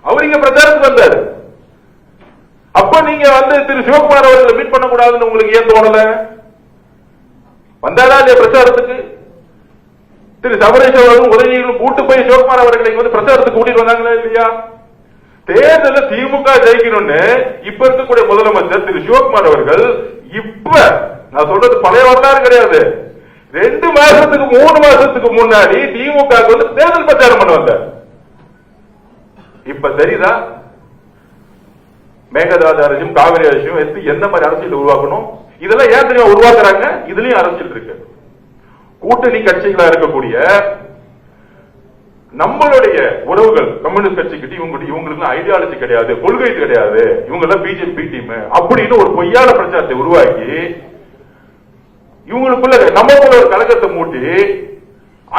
அவர் இங்க பிரச்சாரத்துக்கு வந்தார். அப்ப நீங்க திரு சிவகுமார் அவர்களை மீட் பண்ணக்கூடாதுன்னு உங்களுக்கு ஏன் தோணல? வந்தாரா இல்லையா பிரச்சாரத்துக்கு? திரு சபரேஷ் அவர்களும் உதவிகளும் கூட்டு போய் சிவகுமார் அவர்களை பிரச்சாரத்துக்கு கூட்டிட்டு வந்தாங்களா இல்லையா? தேர்தலில் திமுக ஜெயிக்கணும்னு இப்ப இருக்கக்கூடிய முதலமைச்சர் திரு சிவகுமார் அவர்கள், இப்ப நான் சொல்றது பழைய வரலாறு கிடையாது, 2 மாசத்துக்கு 3 மாசத்துக்கு முன்னாடி திமுக தேர்தல் பிரச்சாரம் பண்ண வந்தார். இப்ப தெரியுதா மேகதாது அரசியும் காவிரி அரசியும் எடுத்து எந்த மாதிரி அரசியல் உருவாக்கணும்? இதெல்லாம் ஏன் தெரியும் உருவாக்குறாங்க? இதுலயும் அரசியல் இருக்கு. கூட்டணி கட்சிகளா இருக்கக்கூடிய நம்மளுடைய உறவுகள் கம்யூனிஸ்ட் கட்சிக்கிட்ட இவங்களுக்கு ஐடியாலஜி கிடையாது, கொள்கை கிடையாது, இவங்க எல்லாம் பிஜேபி டீம் அப்படின்னு ஒரு பொய்யான பிரச்சாரத்தை உருவாக்கி இவங்களுக்குள்ள நமக்குள்ள ஒரு கலக்கத்தை மூட்டி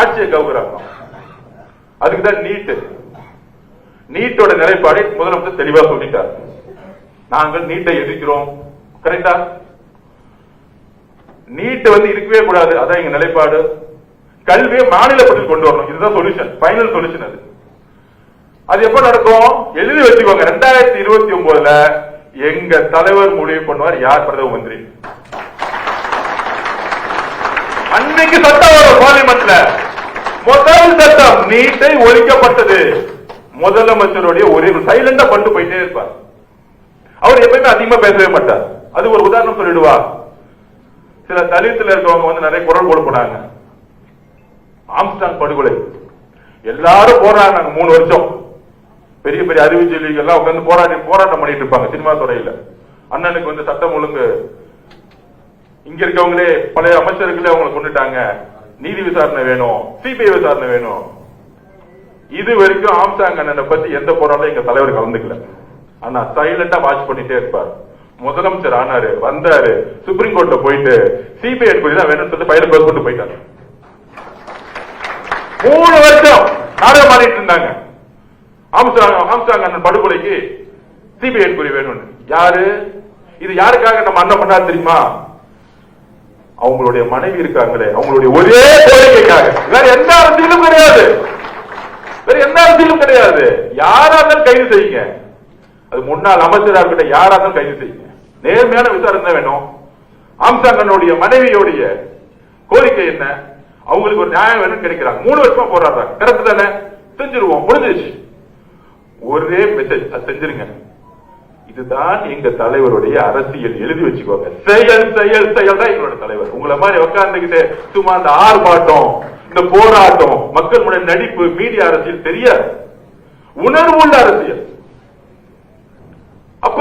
ஆட்சியை கவுக்குறாங்க. அதுக்குதான் நீட்டோட நிலைப்பாடு முதலமைச்சர் தெளிவா சொல்லிட்டார். நாங்கள் நீட்டை எதிர்க்கிறோம். கரெக்டா? நீட் இருக்கவே கூடாது, அதான் எங்க நிலைப்பாடு. கல்வியை மாநிலப்பட்டில் கொண்டு வரணும், இதுதான் சொல்யூஷன், ஃபைனல் சொல்யூஷன். அது எப்ப நடக்கும்? எழுதி வச்சுக்கோங்க. 2029 எங்க தலைவர் முடிவு பண்ணுவார் யார் பிரதம மந்திரி. அன்னைக்கு சட்டம் வரும் பார்லிமெண்ட்ல. முதல் சட்டம் நீட்டை ஒழிக்கப்பட்டது. முதலமைச்சருடைய ஒரே சைலண்டா பண்ணிட்டு போயிட்டே இருப்பார். அவர் எப்பயுமே அதிகமா பேசவே மாட்டார். அது ஒரு உதாரணம் சொல்லிடுவா. சில தலித்துல இருக்கவங்க நிறைய குரல் கொடுப்பாங்க. ஆம்ஸ்டாங் படுகொலை எல்லாரும் போராடினாங்க 3 வருஷம். பெரிய பெரிய அறிவுஜீவிகள் உட்கார்ந்து போராட்டம் பண்ணிட்டு இருப்பாங்க சினிமா துறையில. அண்ணனுக்கு சட்டம் ஒழுங்கு, இங்க இருக்கவங்களே பழைய அமைச்சர்களே அவங்களை கொண்டுட்டாங்க, நீதி விசாரணை வேணும், சிபிஐ விசாரணை வேணும். இது வரைக்கும் ஆம்ஸ்டாங் அண்ணனை பத்தி எந்த போராட்டம் எங்க தலைவர் கலந்துக்கல. ஆனா சைலண்டா வாட்ச் பண்ணிட்டே இருப்பார். முதலமைச்சர் ஆனாரு, வந்தாரு, சுப்ரீம் கோர்ட்ல போயிட்டு சிபிஐ என்கொயரி தான் வேணும்னு சொல்லிட்டு பயில கோர்ஸ் கொண்டு போயிட்டாங்க. 3 வருஷம் நாடகம் ஆடிட்டு இருந்தாங்க. ஆம்ஸ்டாங் அண்ணன் படுகொலைக்கு சிபிஐ என்கொயரி வேணும்னு. யாரு இது? யாருக்காக நம்ம அண்ணன் பண்ணா தெரியுமா? அவங்களுடைய மனைவி இருக்காங்களே, அவங்களுடைய ஒரே கோரிக்கைக்காக. வேற எந்த அரசியலும் கிடையாது, வேற எந்த அரசியலும் கிடையாது. யாரா இருந்தாலும் கைது செய்யுங்க. அது முன்னாள் அமைச்சராக இருக்கட்டும், யாரா இருந்தாலும் கைது செய்யுங்க. நேர்மையான விசாரணை வேணும். ஆம்சாங்கனுடைய மனைவியோடைய கோரிக்கை என்ன? அவங்களுக்கு ஒரு நியாயம் வேணும் கிடைக்கிறாங்க. 3 வருஷமா போராடுறாங்க. கரெக்ட் தானே? செஞ்சிருவோம், முடிஞ்சிருச்சு. ஒரே மெசேஜ், அது செஞ்சிருங்க. இதுதான் எங்க தலைவருடைய அரசியல். எழுதி வச்சுக்கோங்க. செயல் செயல் செயல் தான் எங்களோட தலைவர். உங்களை மாதிரி உட்கார்ந்துகிட்டு சும்மா அந்த ஆர்ப்பாட்டம், இந்த போராட்டம், மக்கள் முன்னாடி நடிப்பு, மீடியா அரசியல் தெரியாது. உணர்வுள்ள அரசியல். அப்ப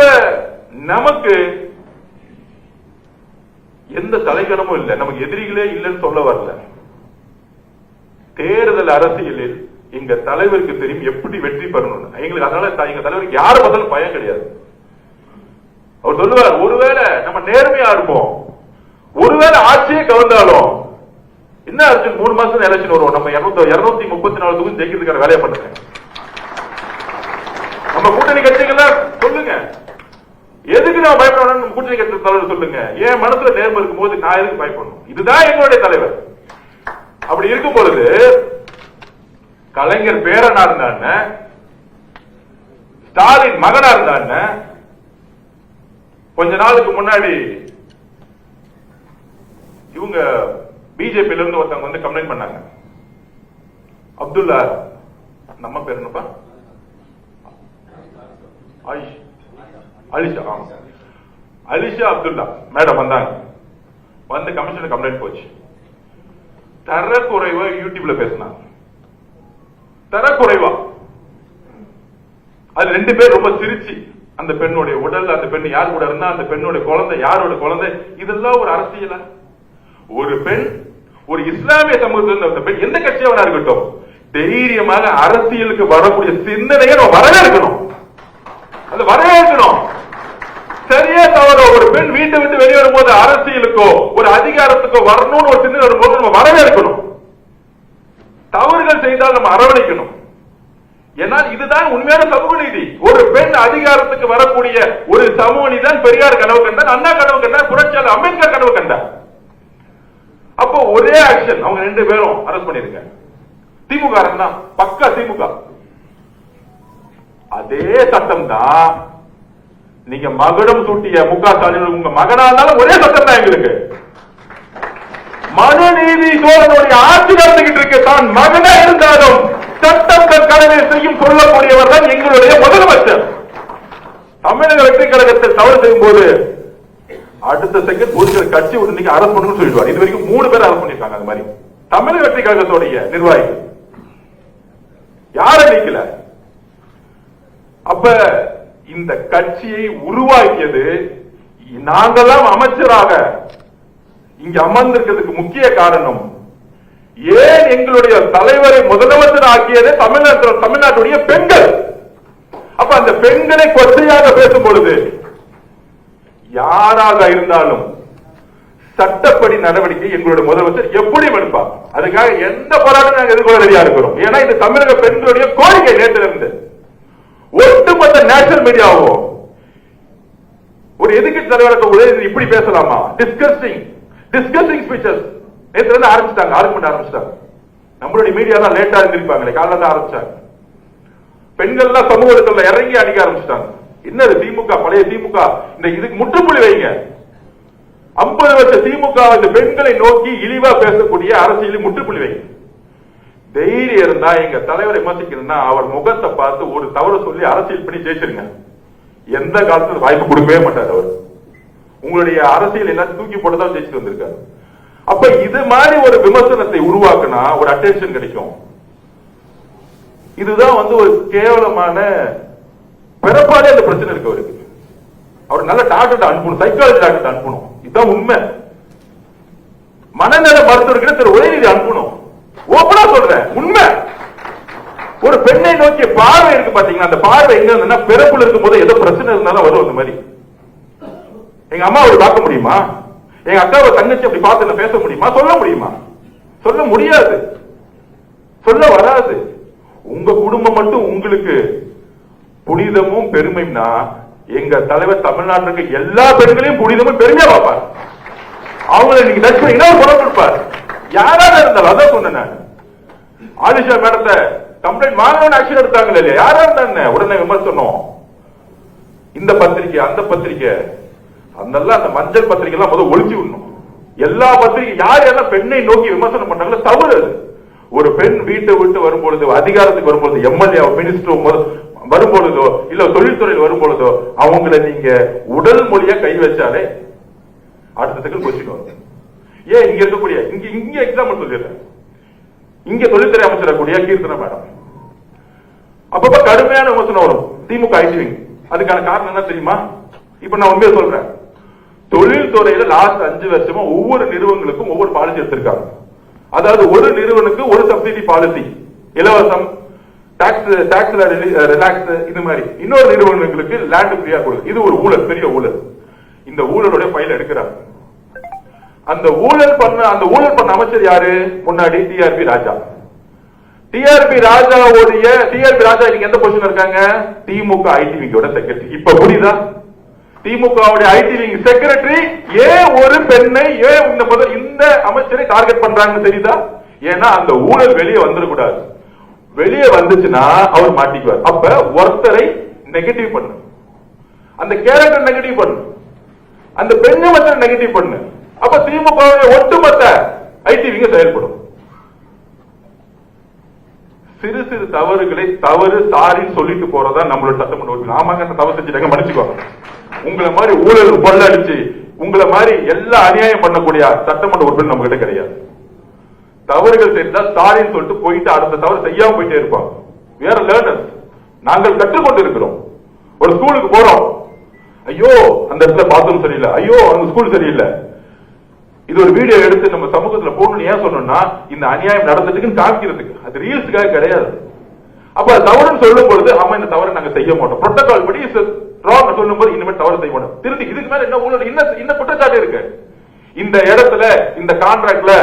நமக்கு எந்த தலைக்கணமும் இல்லை, நமக்கு எதிரிகளே இல்லைன்னு சொல்ல வரல. தேர்தல் அரசியலில் எங்க தலைவருக்கு தெரியும் எப்படி வெற்றி பெறணும். எங்களுக்கு அதனால எங்க தலைவருக்கு யாரை பார்த்தாலும் பயம் கிடையாது. அவர் சொல்லுவார், ஒருவேளை நம்ம நேர்மையா இருப்போம், ஒருவேளை ஆட்சியே கவர்ந்தாலும் என்ன ஆச்சு, 3 மாசம் எலெக்ஷன் வரும், நம்ம 234 தொகுதி ஜெயிக்கிறதுக்கான வேலையை பண்ணுங்க. நம்ம கூட்டணி கட்சிகள் சொல்லுங்க, எதுக்கு நான் பயப்படணும்? கூட்டணி கட்சி தலைவர் சொல்லுங்க. என் மனசுல நேர்மை இருக்கும் போது நான் எதுக்கு பயப்படணும்? இதுதான் எங்களுடைய தலைவர். அப்படி இருக்கும் பொழுது கலைஞர் பேரனா இருந்தாங்க, ஸ்டாலின் மகனா இருந்தாங்க. கொஞ்ச நாளுக்கு முன்னாடி இவங்க பிஜேபியில இருந்து ஒருத்தவங்க வந்து கம்ப்ளைண்ட் பண்ணாங்க. அப்துல்லா, நம்ம பேர் என்னப்பா, அலிஷா அப்துல்லா மேடம் வந்தாங்க. வந்து கமிஷன் கம்ப்ளைண்ட் போச்சு. தரக்குறைவா யூடியூப்ல பேசினாங்க. தரக்குறைவா அது 2 பேர் ரொம்ப சிரிச்சு, அந்த பெண்ணுடைய உடல், அந்த பெண் யார் கூட இருந்தா, அந்த பெண்ணுடைய குழந்தை யாரோட குழந்தை, இதெல்லாம் ஒரு அரசியலா? ஒரு பெண், ஒரு இஸ்லாமிய சமூகத்தில் பெண், எந்த கட்சியா இருக்கட்டும், தைரியமாக அரசியலுக்கு வரக்கூடிய சிந்தனையை நம்ம வரவேற்கணும். அது வரவேற்கணும். சரியா தவறோ, ஒரு பெண் வீட்டை விட்டு வெளியே வரும்போது அரசியலுக்கோ ஒரு அதிகாரத்துக்கோ வரணும்னு ஒரு சிந்தனை வரும்போது நம்ம வரவேற்கணும். தவறுகள் செய்தால் நம்ம அரவணைக்கணும். ஏன்னால் இதுதான் உண்மையான சமூக நீதி. ஒரு பெண் அதிகாரத்துக்கு வரக்கூடிய ஒரு சமூக நீதி தான் பெரியார் கனவு கண்டார், அண்ணா கனவு கண்டார், புரட்சியாளர் அம்பேத்கர் கனவு கண்டார். அப்போ ஒரே ஆக்ஷன், அவங்க 2 பேரும் அரெஸ்ட் பண்ணிருங்க. திமுக தான், பக்கா திமுக. அதே சட்டம் தான் நீங்க மகுடம் சூட்டிய முக ஸ்டாலின் உங்க மகனா இருந்தாலும் ஒரே சட்டம் தான் எங்களுக்கு. மனுநீதி சோழனுடைய ஆட்சி நடந்துகிட்டு இருக்கு. தான் மகனா இருந்தாலும் சட்டம் கடமை செய்யும் சொல்லக்கூடியவர் தான் எங்களுடைய முதலமைச்சர். தமிழக வெற்றி கழகத்தில் தவறு செய்யும் போது அடுத்த செகண்ட் போலீஸ் கட்சி இன்னைக்கு அரசு பண்ணணும்னு சொல்லிடுவார். இது வரைக்கும் 3 பேர் அரசு பண்ணிருக்காங்க. அந்த மாதிரி தமிழக வெற்றி கழகத்துடைய நிர்வாகிகள் யாரும் நிக்கல. அப்ப இந்த கட்சியை உருவாக்கியது நாங்கெல்லாம் அமைச்சராக இங்க அமர்ந்திருக்கிறதுக்கு முக்கிய காரணம், ஏன் எங்களுடைய தலைவரை முதலமைச்சர் ஆக்கியது தமிழ்நாட்டுடைய பெண்கள். அப்ப அந்த பெண்களை கொச்சையாக பேசும் பொழுது யாராக இருந்தாலும் சட்டப்படி நடவடிக்கை எங்களுடைய முதலமைச்சர் எப்படி எடுப்பார். அதுக்காக எந்த போராட்டம் நாங்கள் எதிர்கொள்ள ரெடியா இருக்கிறோம். ஏன்னா இந்த தமிழக பெண்களுடைய கோரிக்கை நேற்றிலிருந்து ஒட்டுமொத்த நேஷனல் மீடியாவோ ஒரு எதிர்க்கட்சி தலைவருக்கு இப்படி பேசலாமா? டிஸ்கஸ்டிங் ஸ்பீச்சஸ் நேற்று வந்து ஆரம்பிச்சிட்டாங்க. நம்மளுடைய மீடியா தான் லேட்டா இருந்திருப்பாங்களே, காலைல தான் ஆரம்பிச்சாங்க. பெண்கள் சமூகத்துல இறங்கி அடிக்க ஆரம்பிச்சிட்டாங்க. என்னது திமுக, பழைய திமுக, இந்த இதுக்கு முற்றுப்புள்ளி வைங்க. 50 வருஷ திமுக இந்த பெண்களை நோக்கி இழிவா பேசக்கூடிய அரசியல் முற்றுப்புள்ளி வைங்க. தைரியம் இருந்தா எங்க தலைவரை விமர்சிக்கணும்னா அவர் முகத்தை பார்த்து ஒரு தவறு சொல்லி அரசியல் பண்ணி ஜெயிச்சிருங்க. எந்த காலத்துல வாய்ப்பு கொடுக்கவே மாட்டார் அவர். உங்களுடைய அரசியல் எல்லாம் தூக்கி போட்டுதான் ஜெயிச்சுட்டு வந்திருக்காரு. அப்ப இது மாதிரி ஒரு விமர்சனத்தை உருவாக்குனா ஒரு அட்டென்ஷன் கிடைக்கும். இதுதான் வந்து ஒரு கேவலமான பிறப்பாலே அந்த பிரச்சனை இருக்கு அவருக்கு. அவர் நல்ல டாக்டர் அனுப்பணும், சைக்காலஜி டாக்டர் அனுப்பணும். இதுதான் உண்மை. மனநல மருத்துவர்கிட்ட திரு உதயநிதி அனுப்பணும். ஓப்பனா சொல்றேன், உண்மை. ஒரு பெண்ணை நோக்கிய பார்வை இருக்கு பாத்தீங்கன்னா, அந்த பார்வை எங்க இருந்தா பிறப்புல இருக்கும் போது ஏதோ பிரச்சனை இருந்தாலும் வரும். அந்த மாதிரி எங்க அம்மா அப்படி பார்க்க முடியுமா? எங்க அக்காவை தங்கச்சி அப்படி பார்த்து பேச முடியுமா? சொல்ல முடியுமா? சொல்ல முடியாது, சொல்ல வராது. உங்க குடும்பம் மட்டும் உங்களுக்கு புனிதமும் பெருமைன்னா எங்க தலைவர் தமிழ்நாட்டுக்கு எல்லா பெண்களையும் புனிதமும் பெருமையா பார்ப்பார். அவங்களை நீங்க டச் பண்ணீங்கன்னா குணம் கொடுப்பார். யாராக இருந்தாலும். அதான் சொன்னேன். ஆலிஷா மேடத்தை கம்ப்ளைண்ட் வாங்கணும்னு ஆக்ஷன் எடுத்தாங்க இல்லையா? யாரா இருந்தாங்க உடனே விமர்சனம். இந்த பத்திரிகை அந்த பத்திரிகை அந்த மஞ்சள் பத்திரிகை எல்லாம் முதல் ஒழிச்சு விடணும். எல்லா பத்திரிகை யார் யாரெல்லாம் பெண்ணை நோக்கி விமர்சனம் பண்ணாங்களோ தவறு. ஒரு பெண் வீட்டை விட்டு வரும்பொழுது, அதிகாரத்துக்கு வரும்பொழுது, எம்எல்ஏ மினிஸ்டர் வரும்பொழுதோ இல்ல தொழில்துறையில் வரும்பொழுதோ அவங்களை நீங்க உடல் மொழியா கை வச்சாலே அடுத்ததுக்கு கொஸ்டின் வரும். ஏன் இங்க இருக்கக்கூடிய இங்க எக்ஸாம்பிள் சொல்லிடுறேன். இங்க தொழில்துறை அமைச்சரக்கூடிய கீர்த்தனா மேடம் அப்பப்ப கடுமையான விமர்சனம் வரும் திமுக ஐடி. அதுக்கான காரணம் என்ன தெரியுமா? இப்ப நான் உண்மையை சொல்றேன். தொழில்துறையில லாஸ்ட் 5 வருஷமா ஒவ்வொரு நிறுவனங்களுக்கும் ஒவ்வொரு பாலிசி எடுத்திருக்காங்க. அதாவது ஒரு நிறுவனுக்கு ஒரு சப்சிடி பாலிசி, இலவசம், டாக்ஸ்ல ரிலாக்ஸ், இது மாதிரி. இன்னொரு நிறுவனங்களுக்கு லேண்ட் ஃப்ரீயா கொடுக்கு. இது ஒரு ஊழல், பெரிய ஊழல். இந்த ஊழலுடைய ஃபைல் எடுக்கிறாங்க. அந்த ஊழல் பண்ண அமைச்சர் யாரு? முன்னாடி டிஆர்பி ராஜா. டிஆர்பி ராஜா இன்னைக்கு எந்த பொசிஷன் இருக்காங்க? திமுக ஐடி விங்கோட செக்ரட்டரி. இப்ப புரியுதா? திமுக ஐடி விங் செக்ரட்டரி ஏன் ஒரு பெண்ணை இந்த அமைச்சரை டார்கெட் பண்றாங்கன்னு தெரியுதா? ஏன்னா அந்த ஊழல் வெளியே வந்துடக்கூடாது. வெளியே வந்துச்சுன்னா அவர் மாட்டிக்குவார். அப்ப ஒருத்தரை நெகட்டிவ் பண்ணு, அந்த கேரக்டர் நெகட்டிவ் பண்ணு, அந்த பெண் அமைச்சர் நெகட்டிவ் பண்ணு. அப்ப திமுக ஒட்டுமொத்த ஐடி விங்க செயல்படும். சிறு சிறு தவறுகளை சாரின்னு சொல்லிட்டு போறதா நம்மளோட சட்டமன்ற உறுப்பினர். ஆமாங்க, தவறு செஞ்சுட்டாங்க, மன்னிச்சுக்கோங்க. உங்களை மாதிரி ஊழல் பொருளடிச்சு உங்களை மாதிரி எல்லா அநியாயம் பண்ணக்கூடிய சட்டமன்ற உறுப்பினர் நம்ம கிட்ட கிடையாது. தவறுகள் தெரிந்தா சாரின்னு சொல்லிட்டு போயிட்டு அடுத்த தவறு செய்யாம போயிட்டே இருப்பாங்க. வேற லேர்னர்ஸ் நாங்கள் கற்றுக்கொண்டு இருக்கிறோம். ஒரு ஸ்கூலுக்கு போறோம், ஐயோ அந்த இடத்துல பாத்ரூம் சரியில்லை, ஐயோ அந்த ஸ்கூல் சரியில்லை. இது ஒரு வீடியோ எடுத்து நம்ம சமூகத்துல போடணும்னு ஏன் சொன்னோம்னா, இந்த அநியாயம் நடந்துட்டுன்னு காமிக்கிறதுக்கு, அது ரீல்ஸுக்காக கிடையாது. அப்ப தவறுன்னு சொல்லும் பொழுது ஆமா இந்த தவறை நாங்க செய்ய மாட்டோம், புரோட்டோகால் படி சொல்லும் போது இனிமேல் தவறு செய்ய மாட்டோம். திருத்தி இதுக்கு மேல என்ன ஊழல், என்ன குற்றச்சாட்டு இருக்கு? இந்த இடத்துல இந்த கான்ட்ராக்ட்ல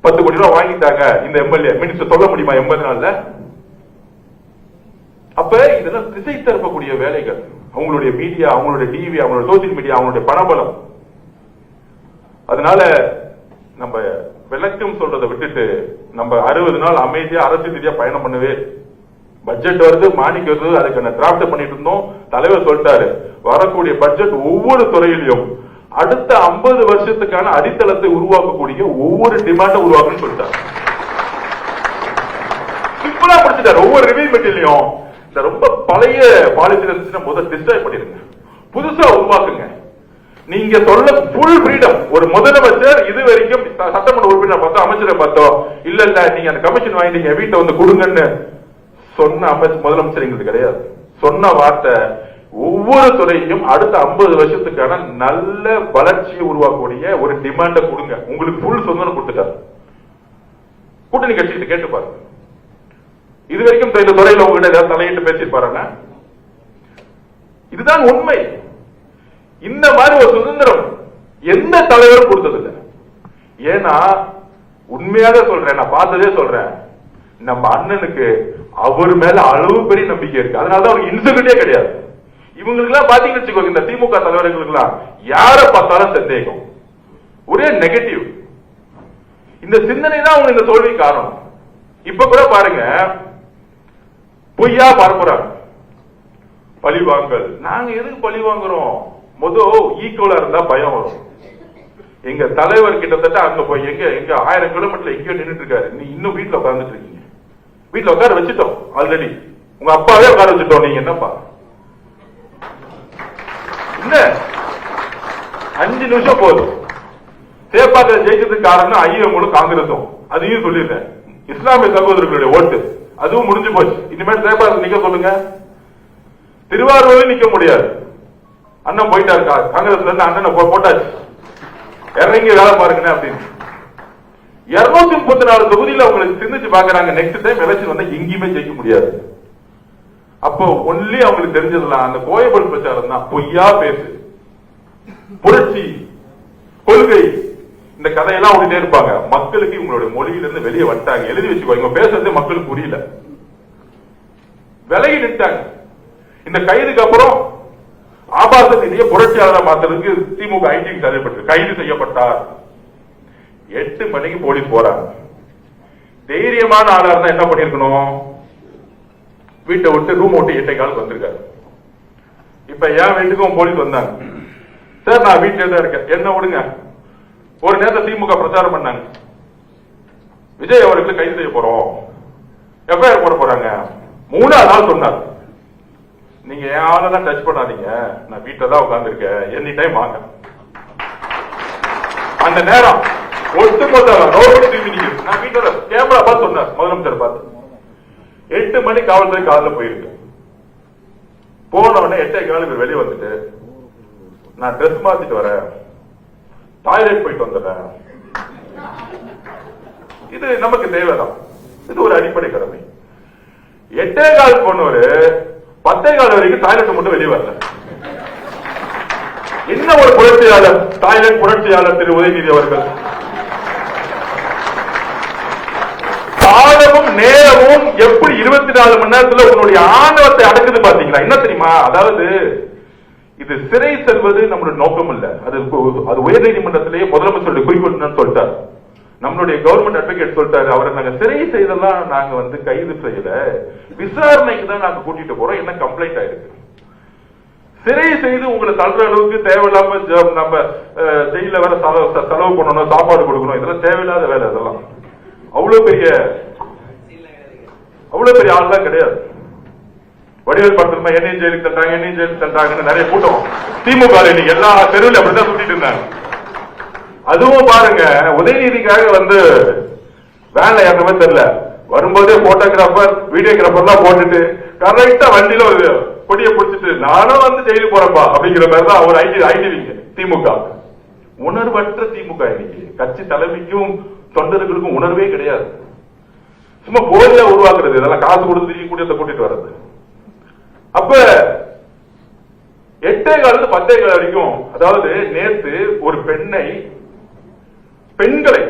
10 கோடி ரூபாய் வாங்கிட்டாங்க இந்த எம்எல்ஏ, மினிஸ்டர் சொல்ல முடியுமா 80 நாள்ல? அப்ப இதெல்லாம் திசை திருப்பக்கூடிய வேலைகள். அவங்களுடைய மீடியா, அவங்களுடைய டிவி, அவங்களுடைய சோசியல் மீடியா, அவங்களுடைய பணபலம். அதனால நம்ம விளக்கம் சொல்றதை விட்டுட்டு நம்ம 60 நாள் அமைதியா அரசியல் ரீதியா பயணம் பண்ணவே. பட்ஜெட் வருது, மானிக்கு வருது, அதுக்கான டிராப்ட் பண்ணிட்டு இருந்தோம். தலைவர் சொல்லிட்டாரு, வரக்கூடிய பட்ஜெட் ஒவ்வொரு துறையிலையும் அடுத்த 50 வருஷத்துக்கான அடித்தளத்தை உருவாக்கக்கூடிய ஒவ்வொரு டிமாண்டை உருவாக்குன்னு சொல்லிட்டாரு. சிம்பிளா முடிச்சுட்டாரு. ஒவ்வொரு ரிவ்யூ மெட்டீரியலையும் இந்த ரொம்ப பழைய பாலிசி இருந்துச்சுன்னா முதல் டிஸ்ட்ராய் பண்ணிருங்க, புதுசா உருவாக்குங்க. நீங்க சொல்ல ஃபுல் ஃப்ரீடம். ஒரு முதலமைச்சர் இது வரைக்கும் சட்டமன்ற உறுப்பினர் பார்த்தோம், அமைச்சரை பார்த்தோம், இல்ல இல்ல நீங்க அந்த கமிஷன் வாங்கிட்டீங்க வீட்டை வந்து கொடுங்கன்னு சொன்ன முதலமைச்சர் எங்களுக்கு கிடையாது. சொன்ன வார்த்தை ஒவ்வொரு துறையிலும் அடுத்த 50 வருஷத்துக்கான நல்ல வளர்ச்சியை உருவாக்கக்கூடிய ஒரு டிமாண்ட கொடுங்க. உங்களுக்கு ஃபுல் சுதந்திரம் கொடுத்துட்டாரு. கூட்டணி கட்சிகிட்ட கேட்டு பாருங்க, இது வரைக்கும் இந்த துறையில உங்ககிட்ட ஏதாவது தலையிட்டு பேசியிருப்பாருங்க? இதுதான் உண்மை. இந்த மாதிரி ஒரு சுதந்திரம் எந்த தலைவரும் கொடுத்ததில்லை. ஏன்னா உண்மையாக சொல்றேன், நான் பார்த்ததே சொல்றேன், நம்ம அண்ணனுக்கு அவர் மேல அளவு பெரிய நம்பிக்கை இருக்கு. அதனாலதான் அவருக்கு இன்செக்யூரிட்டியே கிடையாது. இவங்களுக்கு எல்லாம் பாத்தீங்கன்னு வச்சுக்கோங்க, இந்த திமுக தலைவர்களுக்கு எல்லாம் யார பார்த்தாலும் சந்தேகம், ஒரே நெகட்டிவ். இந்த சிந்தனை தான் அவங்க இந்த தோல்வி காரணம். இப்ப கூட பாருங்க, பொய்யா பரப்புறாங்க, பழி வாங்கல். நாங்க எதுக்கு பழி வாங்குறோம்? ஈக்குவலா இருந்தா பயம் வரும். எங்க தலைவர் கிட்டத்தட்ட அங்க போய் எங்க 1000 கிலோமீட்டர்ல எங்கேயோ நின்றுட்டு இருக்காரு. நீ இன்னும் வீட்டுல உட்கார்ந்துட்டு இருக்கீங்க. வீட்டுல உட்கார வச்சுட்டோம், ஆல்ரெடி உங்க அப்பாவே உட்கார வச்சுட்டோம். நீங்க என்னப்பா இல்ல 5 நிமிஷம் போதும். சேப்பாக்க ஜெயிச்சதுக்கு காரணம் ஐஎம்ஓ காங்கிரஸும். அதையும் சொல்லிருக்கேன். இஸ்லாமிய சகோதரர்களுடைய ஓட்டு அதுவும் முடிஞ்சு போச்சு. இனிமேல் சேப்பாக்க நிக்க சொல்லுங்க. திருவாரூரில் நிக்க முடியாது. அண்ணன் போயிட்டாரு, காங்கிரஸ்ல இருந்து அண்ணனை போட்டாச்சு, இறங்கி வேலை பாருங்க அப்படின்னு. 234 தொகுதியில் அவங்களுக்கு சிந்திச்சு பாக்குறாங்க. நெக்ஸ்ட் டைம் எலெக்ஷன் வந்தா எங்கேயுமே ஜெயிக்க முடியாது. அப்போ ஒன்லி அவங்களுக்கு தெரிஞ்சதுலாம் அந்த கோயபல் பிரச்சாரம் தான். பொய்யா பேசு, புரட்சி, கொள்கை, இந்த கதையெல்லாம் ஓடிட்டே இருப்பாங்க. மக்களுக்கு இவங்களுடைய மொழியிலிருந்து வெளியே வந்துட்டாங்க. எழுதி வச்சுக்கோ, பேசுறது மக்களுக்கு புரியல, விலகி நின்ட்டாங்க. இந்த கைதுக்கு அப்புறம் ஆபாச நிதியை புரட்சியாளர் மாத்திரத்துக்கு திமுக ஐடி செயல்பட்டு கைது செய்யப்பட்டார். 8 மணிக்கு போலீஸ் போறாங்க. தைரியமான ஆளா இருந்தா என்ன பண்ணிருக்கணும்? வீட்டை விட்டு ரூம் விட்டு 8:15 வந்திருக்காரு. இப்ப என் வீட்டுக்கும் போலீஸ் வந்தாங்க. சார் நான் வீட்டிலே தான் இருக்கேன், என்ன விடுங்க. ஒரு நேரத்தில் திமுக பிரச்சாரம் பண்ணாங்க, விஜய் அவர்களுக்கு கைது செய்ய போறோம், எஃப்ஐஆர் போட போறாங்க. 3ஆவது நாள் சொன்னார், நீங்க என் ஆளெல்லாம் டச் பண்ணாதீங்க, நான் வீட்டில தான் உட்கார்ந்து இருக்கேன், எனி டைம் வாங்க. அந்த நேரம் ஒட்டுமொத்த ரோடு திரும்பி நிற்குது. நான் வீட்டுல கேமரா பார்த்து சொன்னார், முதலமைச்சர் பார்த்து 8 மணி காவல்துறை காலைல போயிருக்கு. போன உடனே 8:15 வெளியே வந்துட்டு, நான் ட்ரெஸ் மாத்திட்டு வரேன், டாய்லெட் போயிட்டு வந்துடுறேன். இது நமக்கு தேவைதான், இது ஒரு அடிப்படை கடமை. 8:15 போனவரு 10:15 வரைக்கும் டாய்லெட் மட்டும் வெளியே வரல. என்ன ஒரு புரட்சியாளர், டாய்லெட் புரட்சியாளர் திரு உதயநிதி அவர்கள். காலமும் நேரமும் எப்படி 24 மணி நேரத்தில் உங்களுடைய ஆணவத்தை அடக்குது பாத்தீங்களா? என்ன தெரியுமா, அதாவது இது சிறை செல்வது நம்மளுடைய நோக்கம் இல்ல. அது உயர் நீதிமன்றத்திலேயே முதலமைச்சருடைய குறிப்பிட்டு சொல்லிட்டார். நம்மளுடைய கவர்மெண்ட் அட்வொகேட் சொல்லிட்டாரு, அவரை நாங்க சிறை செய்தெல்லாம் நாங்க கைது செய்யல, விசாரணைக்கு தான் நாங்க கூட்டிட்டு போறோம், என்ன கம்ப்ளைண்ட் ஆயிருக்கு. சிறை செய்து உங்களை தள்ளுற அளவுக்கு தேவையில்லாம நம்ம ஜெயில வேற செலவு பண்ணணும், சாப்பாடு கொடுக்கணும், இதெல்லாம் தேவையில்லாத வேலை. அதெல்லாம் அவ்வளவு பெரிய ஆள்லாம் கிடையாது. வடிவேல் படத்துல என்னையும் ஜெயிலுக்கு தண்டாங்க, என்னையும் ஜெயிலுக்கு தண்டாங்கன்னு நிறைய கூட்டம் திமுக இன்னைக்கு எல்லா தெருவில் அப்படிதான் சுத்திட்டு இருந்தாங்க. அதுவும் பாருங்க, உதயநிதிக்காக வேலை ஏறவே தெரியல, வரும்போதே போட்டோகிராபர் வீடியோகிராபர்லாம் போட்டுட்டு கரெக்டா வண்டியில ஒரு கொடியை பிடிச்சிட்டு நானும் ஜெயிலுக்கு போறப்பா அப்படிங்கிற மாதிரி தான் அவர் ஐடிவிங்க. திமுக உணர்வற்ற திமுக. இன்னைக்கு கட்சி தலைமைக்கும் தொண்டர்களுக்கும் உணர்வே கிடையாது. சும்மா போலியா உருவாக்குறது, இதெல்லாம் காசு கொடுத்து கூட்டிட்டு வர்றது. அப்ப 8:15 10:15 வரைக்கும், அதாவது நேற்று ஒரு பெண்களை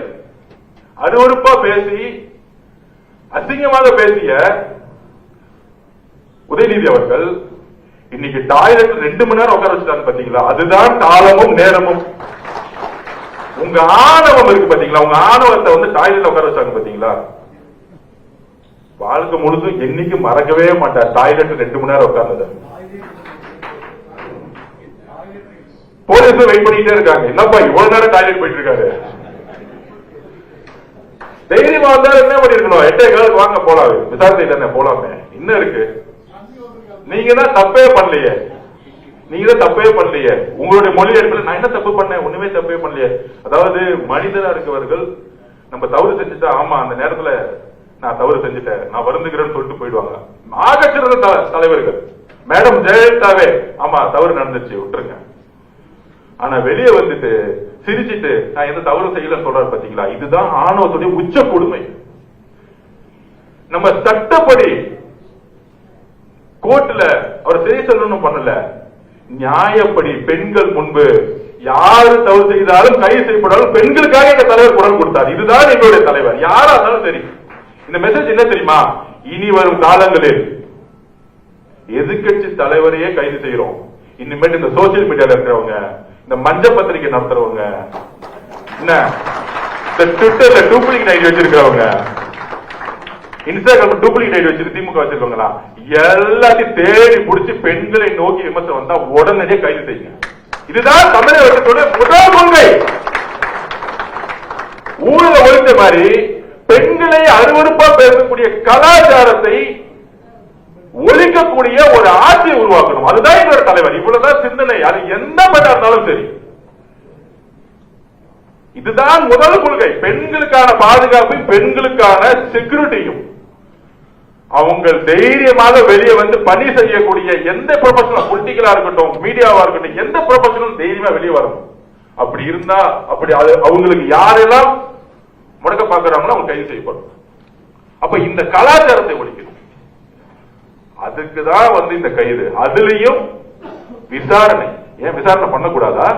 அருவருப்பா பேசி அசிங்கமாக பேசிய உதயநிதி அவர்கள் இன்னைக்கு டாய்லெட் 2 மணி நேரம் உட்கார வச்சுட்டாங்க பாத்தீங்களா? அதுதான் காலமும் நேரமும். உங்க ஆணவம் இருக்கு பாத்தீங்களா, உங்க ஆணவத்தை டாய்லெட் உட்கார வச்சாங்க பாத்தீங்களா? வாழ்க்கை முழுதும் என்னைக்கு மறக்கவே மாட்டார் டாய்லெட் 2 மணி நேரம் உட்கார்ந்தது. போலீஸ் வெயிட் பண்ணிட்டே இருக்காங்க, என்னப்பா இவ்வளவு நேரம் டாய்லெட் போயிட்டு இருக்காரு. தைரியமா வந்தா என்ன பண்ணிருக்கணும், 8:15 வாங்க போலாம், விசாரணை தானே போலாமே, என்ன இருக்கு? நீங்க தான் தப்பே பண்ணலையே, உங்களுடைய மொழி எடுப்புல நான் என்ன தப்பு பண்ணேன், ஒண்ணுமே தப்பே பண்ணலையே. அதாவது மனிதரா இருக்கவர்கள் நம்ம தவறு செஞ்சுட்டா, ஆமா அந்த நேரத்துல நான் தவறு செஞ்சுட்டேன், நான் வருந்துகிறேன்னு சொல்லிட்டு போயிடுவாங்க. ஆகச்சிறந்த தலைவர்கள் மேடம் ஜெயலலிதாவே, ஆமா தவறு நடந்துச்சு விட்டுருங்க. ஆனா வெளியே சிரிச்சிட்டு நான் எந்த தவறு செய்யல சொல்றாரு பாத்தீங்களா? இதுதான் ஆணவத்துடைய உச்ச கொடுமை. நம்ம சட்டப்படி கோர்ட்ல அவர் சிறை செல்லணும் பண்ணல, நியாயப்படி பெண்கள் முன்பு யாரு தவறு செய்தாலும் கைது செய்யப்படாலும் பெண்களுக்காக எங்க தலைவர் குரல் கொடுத்தார். இதுதான் எங்களுடைய தலைவர், யாரா இருந்தாலும் சரி. இந்த மெசேஜ் என்ன தெரியுமா? இனி வரும் காலங்களில் எதிர்கட்சி தலைவரையே கைது செய்யறோம். இனிமேட்டு இந்த சோசியல் மீடியால இருக்கிறவங்க, இந்த மஞ்ச பத்திரிகை நடத்துறவங்க, என்ன இந்த ட்விட்டர்ல டூப்ளிகேட் ஐடி வச்சிருக்கிறவங்க, இன்ஸ்டாகிராம் டூப்ளிகேட் ஐடி வச்சிருக்கு திமுக வச்சிருக்கவங்களா, எல்லாத்தையும் தேடி பிடிச்சி பெண்களை நோக்கி விமர்சனம் வந்தா உடனடியே கைது செய்யுங்க. இதுதான் தமிழகத்தோட முதல் கொள்கை. ஊழல ஒழித்த மாதிரி பெண்களை அருவருப்பா பேசக்கூடிய கலாச்சாரத்தை ஒழிக்கக்கூடிய ஒரு ஆட்சியை உருவாக்கணும். அதுதான் எங்களோட தலைவர். இவ்வளவுதான் சிந்தனை. அது எந்த பட்டா இருந்தாலும் சரி, இதுதான் முதல் கொள்கை. பெண்களுக்கான பாதுகாப்பையும் பெண்களுக்கான செக்யூரிட்டியும், அவங்க தைரியமாக வெளியே பணி செய்யக்கூடிய எந்த ப்ரொபஷனல், பொலிட்டிக்கலா இருக்கட்டும் மீடியாவா இருக்கட்டும், எந்த ப்ரொபஷனலும் தைரியமா வெளியே வரணும். அப்படி இருந்தா அப்படி அவங்களுக்கு யாரெல்லாம் முடக்க பார்க்கிறாங்களோ அவங்க கைது செய்யப்படும். அப்ப இந்த கலாச்சாரத்தை ஒழிக்கணும். அதுக்குதான் இந்த கைது. அதுலயும் விசாரணை. ஏன் விசாரணை பண்ணக்கூடாதா?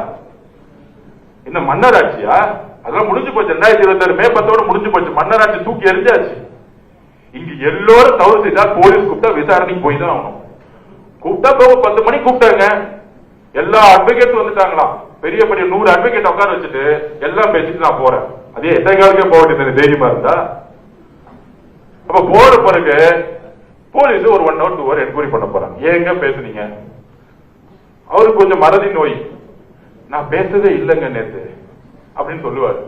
என்ன மன்னராட்சியா? அதெல்லாம் முடிஞ்சு போச்சு. 2026 மே 10 முடிஞ்சு போச்சு. மன்னராட்சி தூக்கி எரிஞ்சாச்சு. இங்க எல்லோரும் தவறு செய்தால் போலீஸ் கூப்பிட்டா விசாரணைக்கு போய் தான் ஆகணும். கூப்பிட்டா 10 மணிக்கு கூப்பிட்டாங்க, எல்லா அட்வொகேட் வந்துட்டாங்களாம். பெரிய பெரிய 100 அட்வொகேட் உட்கார வச்சுட்டு எல்லாம் பேசிட்டு நான் போறேன். அதே 8:15 போக வேண்டியது தைரியமா இருந்தா. அப்ப போற பிறகு போலீஸ் ஒரு 1 hour 2 hour என்கொயரி பண்ண போறாங்க. ஏங்க பேசுனீங்க? அவருக்கு கொஞ்சம் மறதி நோய், நான் பேசவே இல்லைங்க நேத்து அப்படின்னு சொல்லுவார்.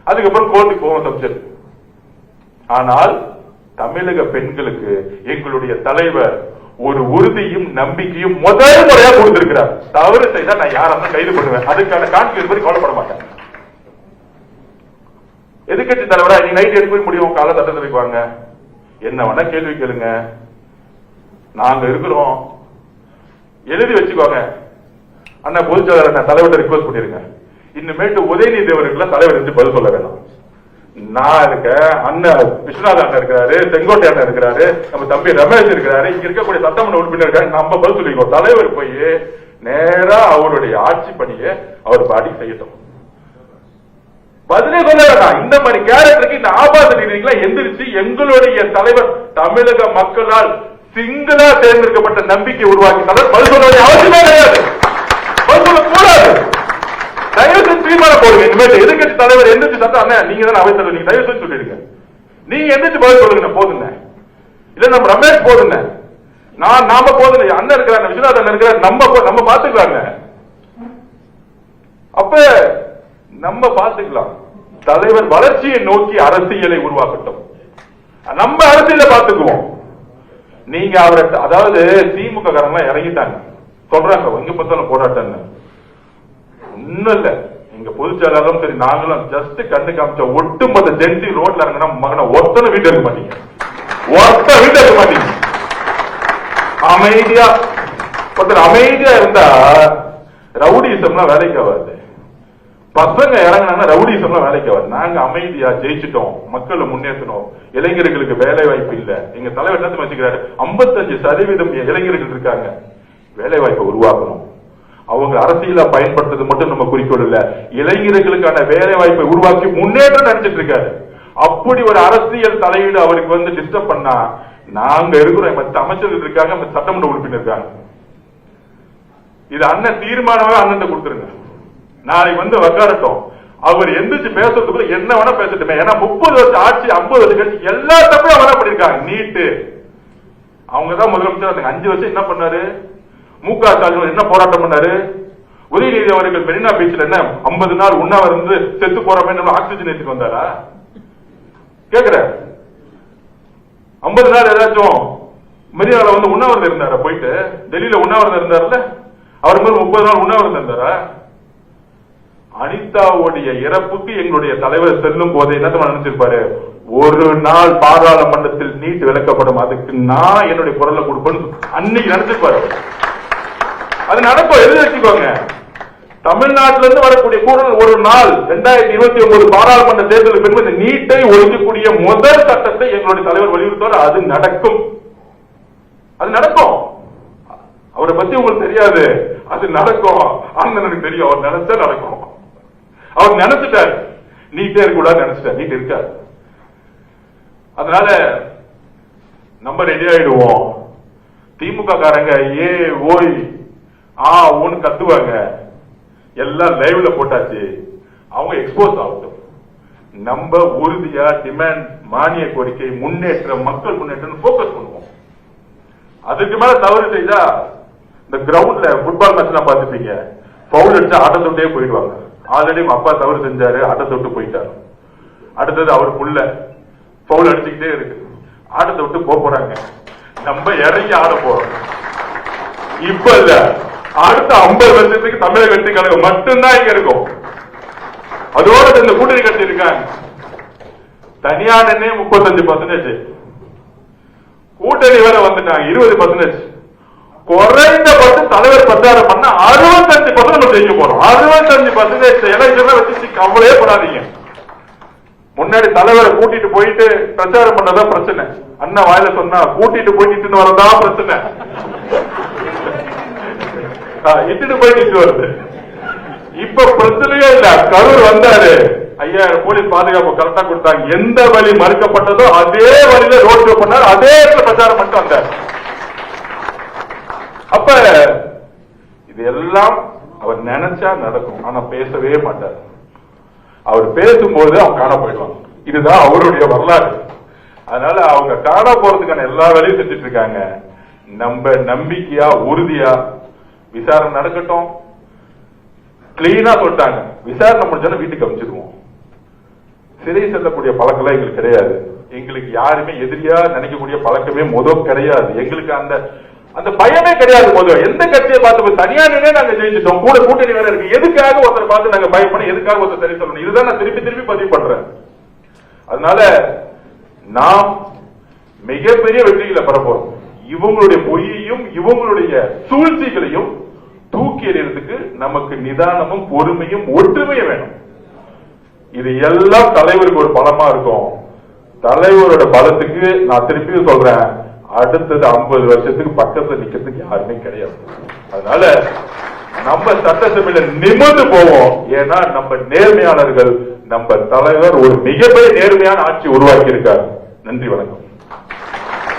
அதுக்கப்புறம் கோர்ட்டுக்கு போவோம் சப்ஜெக்ட். ஆனால் தமிழக பெண்களுக்கு எங்களுடைய தலைவர் ஒரு உறுதியும் நம்பிக்கையும் முதல் முறையா கொடுத்திருக்கிறார். தவறு செய்தா நான் யாரும் கைது பண்ணுவேன், அதுக்கான கான்சியஸ் படி கவலைப்பட மாட்டேன். எதிர்கட்சி தலைவரா நீ நைட் எடுக்க முடியும், கால சட்டத்தை வாங்க, என்ன வேணா கேள்வி கேளுங்க, நாங்க இருக்கிறோம், எழுதி வச்சுக்கோங்க. அண்ணா பொதுச்செயலாளர் தலைவர்கிட்ட ரிக்வெஸ்ட் பண்ணிருங்க, இன்னுமேட்டு உதயநிதி அவர்களுக்கு தலைவர் இருந்து பதில் சொல்ல வேணாம். நான் இருக்க, அண்ணன் விஸ்வநாத அண்ணன் இருக்கிறாரு, செங்கோட்டை அண்ணன் இருக்கிறாரு, நம்ம தம்பி ரமேஷ் இருக்கிறாரு, இங்க இருக்கக்கூடிய சட்டமன்ற உறுப்பினர் இருக்காரு, நம்ம பதில் சொல்லிக்கோ. தலைவர் போய் நேரா அவருடைய ஆட்சி பணியை அவர் பாடி செய்யட்டும். பதிலே சொல்ல வேண்டாம். இந்த மாதிரி கேரக்டருக்கு இந்த ஆபாச நீதிகளை எந்திரிச்சு எங்களுடைய தலைவர் தமிழக மக்களால் சிங்களா தேர்ந்தெடுக்கப்பட்ட நம்பிக்கை உருவாக்கி தலைவர் பதில் சொல்ல வேண்டிய அவசியமே கிடையாது, பதில் சொல்லக்கூடாது. தயவு செஞ்சு தீர்மானம் போடுங்க. இனிமேல் எதிர்கட்சி தலைவர் எந்திரிச்சு சட்டம் அண்ணன் நீங்க தான் அவை தலைவர், நீங்க தயவு செஞ்சு சொல்லிடுங்க, நீங்க எந்திரிச்சு பதில் சொல்லுங்க போதுங்க. இல்ல நம்ம ரமேஷ் போதுங்க, நாம போதுங்க, அண்ணன் இருக்கிறாங்க, விஸ்வநாதன் அண்ணன் இருக்கிறார், நம்ம பாத்துக்கலாங்க. அப்ப நம்ம பாத்துக்கலாம். தலைவர் வளர்ச்சியை நோக்கி அரசியலை உருவாக்கட்டும், நம்ம அரசியலை பாத்துக்குவோம். நீங்க அவரை, அதாவது திமுக காரங்க இறங்கிட்டாங்க சொல்றாங்க, எங்க பார்த்தாலும் போராட்டம் ஒண்ணும் இல்ல. எங்க பொதுச் செயலாளரும் சரி, நாங்களும் ஜஸ்ட் கண்ணு காமிச்ச ஒட்டுமொத்த ஜென்சி ரோட்ல இறங்கினா மகன ஒருத்தனை வீட்டு இருக்க மாட்டீங்க, ஒருத்த வீட்டு இருக்க மாட்டீங்க. அமைதியா ஒருத்தர் அமைதியா இருந்தா ரவுடிசம்லாம் வேலைக்கு ஆகாது. பசங்க இறங்கினாங்க ரவுடிசம்லாம் வேலைக்கு ஆகாது. நாங்க அமைதியா ஜெயிச்சிட்டோம், மக்களை முன்னேற்றணும், இளைஞர்களுக்கு வேலை வாய்ப்பு இல்ல. எங்க தலைவர் என்ன வச்சுக்கிறாரு, 55% இளைஞர்கள் இருக்காங்க, வேலை வாய்ப்பை உருவாக்கணும். அவங்க அரசியல பயன்படுத்துறது மட்டும் நம்ம குறிக்கோள் இல்ல, இளைஞர்களுக்கான வேலை வாய்ப்பை உருவாக்கி முன்னேற்றம் நினைச்சிட்டு இருக்காரு. அப்படி ஒரு அரசியல் தலையீடு அவருக்கு வந்து டிஸ்டர்ப் பண்ணா, நாங்க இருக்கிறோம், மற்ற அமைச்சர்கள் இருக்காங்க, மற்ற சட்டமன்ற உறுப்பினர் இருக்காங்க. இது அண்ணன் தீர்மானமே அண்ணன் கொடுத்துருங்க. நாளைக்கு வந்து உட்காரட்டும், அவர் எந்திரிச்சு பேசுறதுக்குள்ள என்ன வேணா பேசட்டுமே. ஏன்னா 30 வருஷம் ஆட்சி, 50 வருஷம் கழிச்சு எல்லா தப்பையும் அவனா பண்ணிருக்காங்க. நீட்டு அவங்கதான் முதலமைச்சர், 5 வருஷம் என்ன பண்ணாரு? மு.க. ஸ்டாலின் என்ன போராட்டம் பண்ணாரு? உதயநிதி அவர்கள் மெரினா பீச்ல என்ன 50 நாள் உண்ணாவிரதம் இருந்து செத்து போறமே ஆக்சிஜன் ஏற்றிட்டு வந்தாரா? கேக்குற 50 நாள் ஏதாச்சும் மெரினால வந்து உண்ணாவிரதம் இருந்தாரா? போயிட்டு டெல்லியில உண்ணாவிரதம் இருந்தாருல்ல, அவர் மாதிரி 30 நாள் உண்ணாவிரதம் இருந்தாரா? அனிதாவுடைய இறப்புக்கு எங்களுடைய தலைவர் செல்லும் போது என்ன நினைச்சிருப்பாரு, ஒரு நாள் பாராளுமன்றத்தில் நீட் விளக்கப்படும், அதுக்கு நான் என்னுடைய குரலை கொடுப்பேன் அன்னைக்கு நினைச்சிருப்பாரு. அது நடக்கும், எழுதி வச்சுக்கோங்க. தமிழ்நாட்டில இருந்து வரக்கூடிய குரல் ஒரு நாள் 2029 பாராளுமன்ற தேர்தலுக்கு பின்பு இந்த நீட்டை ஒழிக்கக்கூடிய முதல் சட்டத்தை எங்களுடைய தலைவர் வலியுறுத்துவார். அது நடக்கும், அது நடக்கும். அவரை பத்தி உங்களுக்கு தெரியாது, அது நடக்கும். அண்ணனுக்கு தெரியும், அவர் நினைச்சா நடக்கும். அவர் நினைச்சிட்டார் நீட்டே இருக்கக்கூடாது, நினைச்சிட்டார் நீட் இருக்காது. அதனால நம்ம ரெடி ஆயிடுவோம். திமுக காரங்க ஏ ஓய் ஒன்னு கத்துவாங்க, எல்லாம் லைவ்ல போட்டாச்சு, அவங்க எக்ஸ்போஸ் ஆகட்டும். நம்ம உறுதியா டிமாண்ட், மானிய கோரிக்கை, முன்னேற்றம், மக்கள் முன்னேற்றம் போக்கஸ் பண்ணுவோம். அதுக்கு மேல தவறு செய்தா இந்த கிரவுண்ட்ல ஃபுட்பால் மேட்ச் எல்லாம் பார்த்துப்பீங்க, பவுல் அடிச்சா ஆட்டத்தொட்டே போயிடுவாங்க. ஆல்ரெடி அப்பா தவறு செஞ்சாரு, ஆட்டத்தொட்டு போயிட்டாரு. அடுத்தது அவர் புள்ள பவுல் அடிச்சுக்கிட்டே இருக்கு, ஆட்டத்தை விட்டு போறாங்க. நம்ம இறங்கி ஆட போறோம். இப்ப இல்ல, அடுத்த 50 வருஷத்துக்கு தமிழக வெற்றி கழகம் மட்டும்தான் இங்க இருக்கும். அதோட இந்த கூட்டணி கட்சி இருக்காங்க, தனியானே 35%, கூட்டணி வேற வந்துட்டாங்க 20%. குறைந்தபட்சம் தலைவர் பிரச்சாரம் பண்ண 65% நம்ம ஜெயிக்க போறோம். 65% எலெக்ஷன் வச்சு கவலையே படாதீங்க. முன்னாடி தலைவரை கூட்டிட்டு போயிட்டு பிரச்சாரம் பண்ணதான் பிரச்சனை. அண்ணா வாயில சொன்னா கூட்டிட்டு போயிட்டு வரதா பிரச்சனை, இட்டுட்டு போயிட்டு வருது. இப்ப பிரச்சனையே இல்ல. கரூர் வந்தாரு, 5000 போலீஸ் பாதுகாப்பு கரெக்டா கொடுத்தாங்க. எந்த வழி மறுக்கப்பட்டதோ அதே வழியில ரோட் ஷோ பண்ணாரு, அதே இடத்துல பிரச்சாரம் பண்ணிட்டு வந்தார். அப்ப இது எல்லாம் அவர் நினைச்சா நடக்கும், ஆனா பேசவே மாட்டார். அவர் பேசும்போது அவங்க காண போயிடுவாங்க. இதுதான் அவருடைய வரலாறு. அதனால அவங்க காண போறதுக்கான எல்லா வேலையும் செஞ்சுட்டு இருக்காங்க. நம்ம நம்பிக்கையா உறுதியா விசாரணை நடக்கட்டும். கிளீனா சொல்லிட்டாங்க, விசாரணை முடிஞ்சாலும் வீட்டுக்கு அமைச்சிருவோம். சிறை செல்லக்கூடிய பழக்கம் எங்களுக்கு கிடையாது. எங்களுக்கு யாருமே எதிரியா நினைக்கக்கூடிய பழக்கமே முதல் கிடையாது. எங்களுக்கு அந்த அந்த பயமே கிடையாது. முதல் எந்த கட்சியை பார்த்து தனியானே நாங்க ஜெயிச்சிட்டோம், கூட கூட்டணி வேற இருக்கு, எதுக்காக ஒருத்தர் பார்த்து நாங்க பயப்பட, எதுக்காக ஒருத்தர் சரி சொல்லணும்? இதுதான் நான் திருப்பி திருப்பி பதிவு பண்றேன். அதனால நாம் மிகப்பெரிய வெற்றிகளை பெற போறோம். இவங்களுடைய பொய்யையும் இவங்களுடைய சூழ்ச்சிகளையும் தூக்கி எறியறதுக்கு நமக்கு நிதானமும் பொறுமையும் ஒற்றுமையும் வேணும். இது எல்லாம் தலைவருக்கு ஒரு பலமா இருக்கும். தலைவரோட பலத்துக்கு நான் திருப்பி சொல்றேன், அடுத்தது 50 வருஷத்துக்கு பக்கத்துல நிக்கிறதுக்கு யாருமே கிடையாது. அதனால நம்ம சட்டசபையில நிமிர்ந்து போவோம். ஏன்னா நம்ம நேர்மையாளர்கள், நம்ம தலைவர் ஒரு மிகப்பெரிய நேர்மையான ஆட்சி உருவாக்கி இருக்கார். நன்றி, வணக்கம்.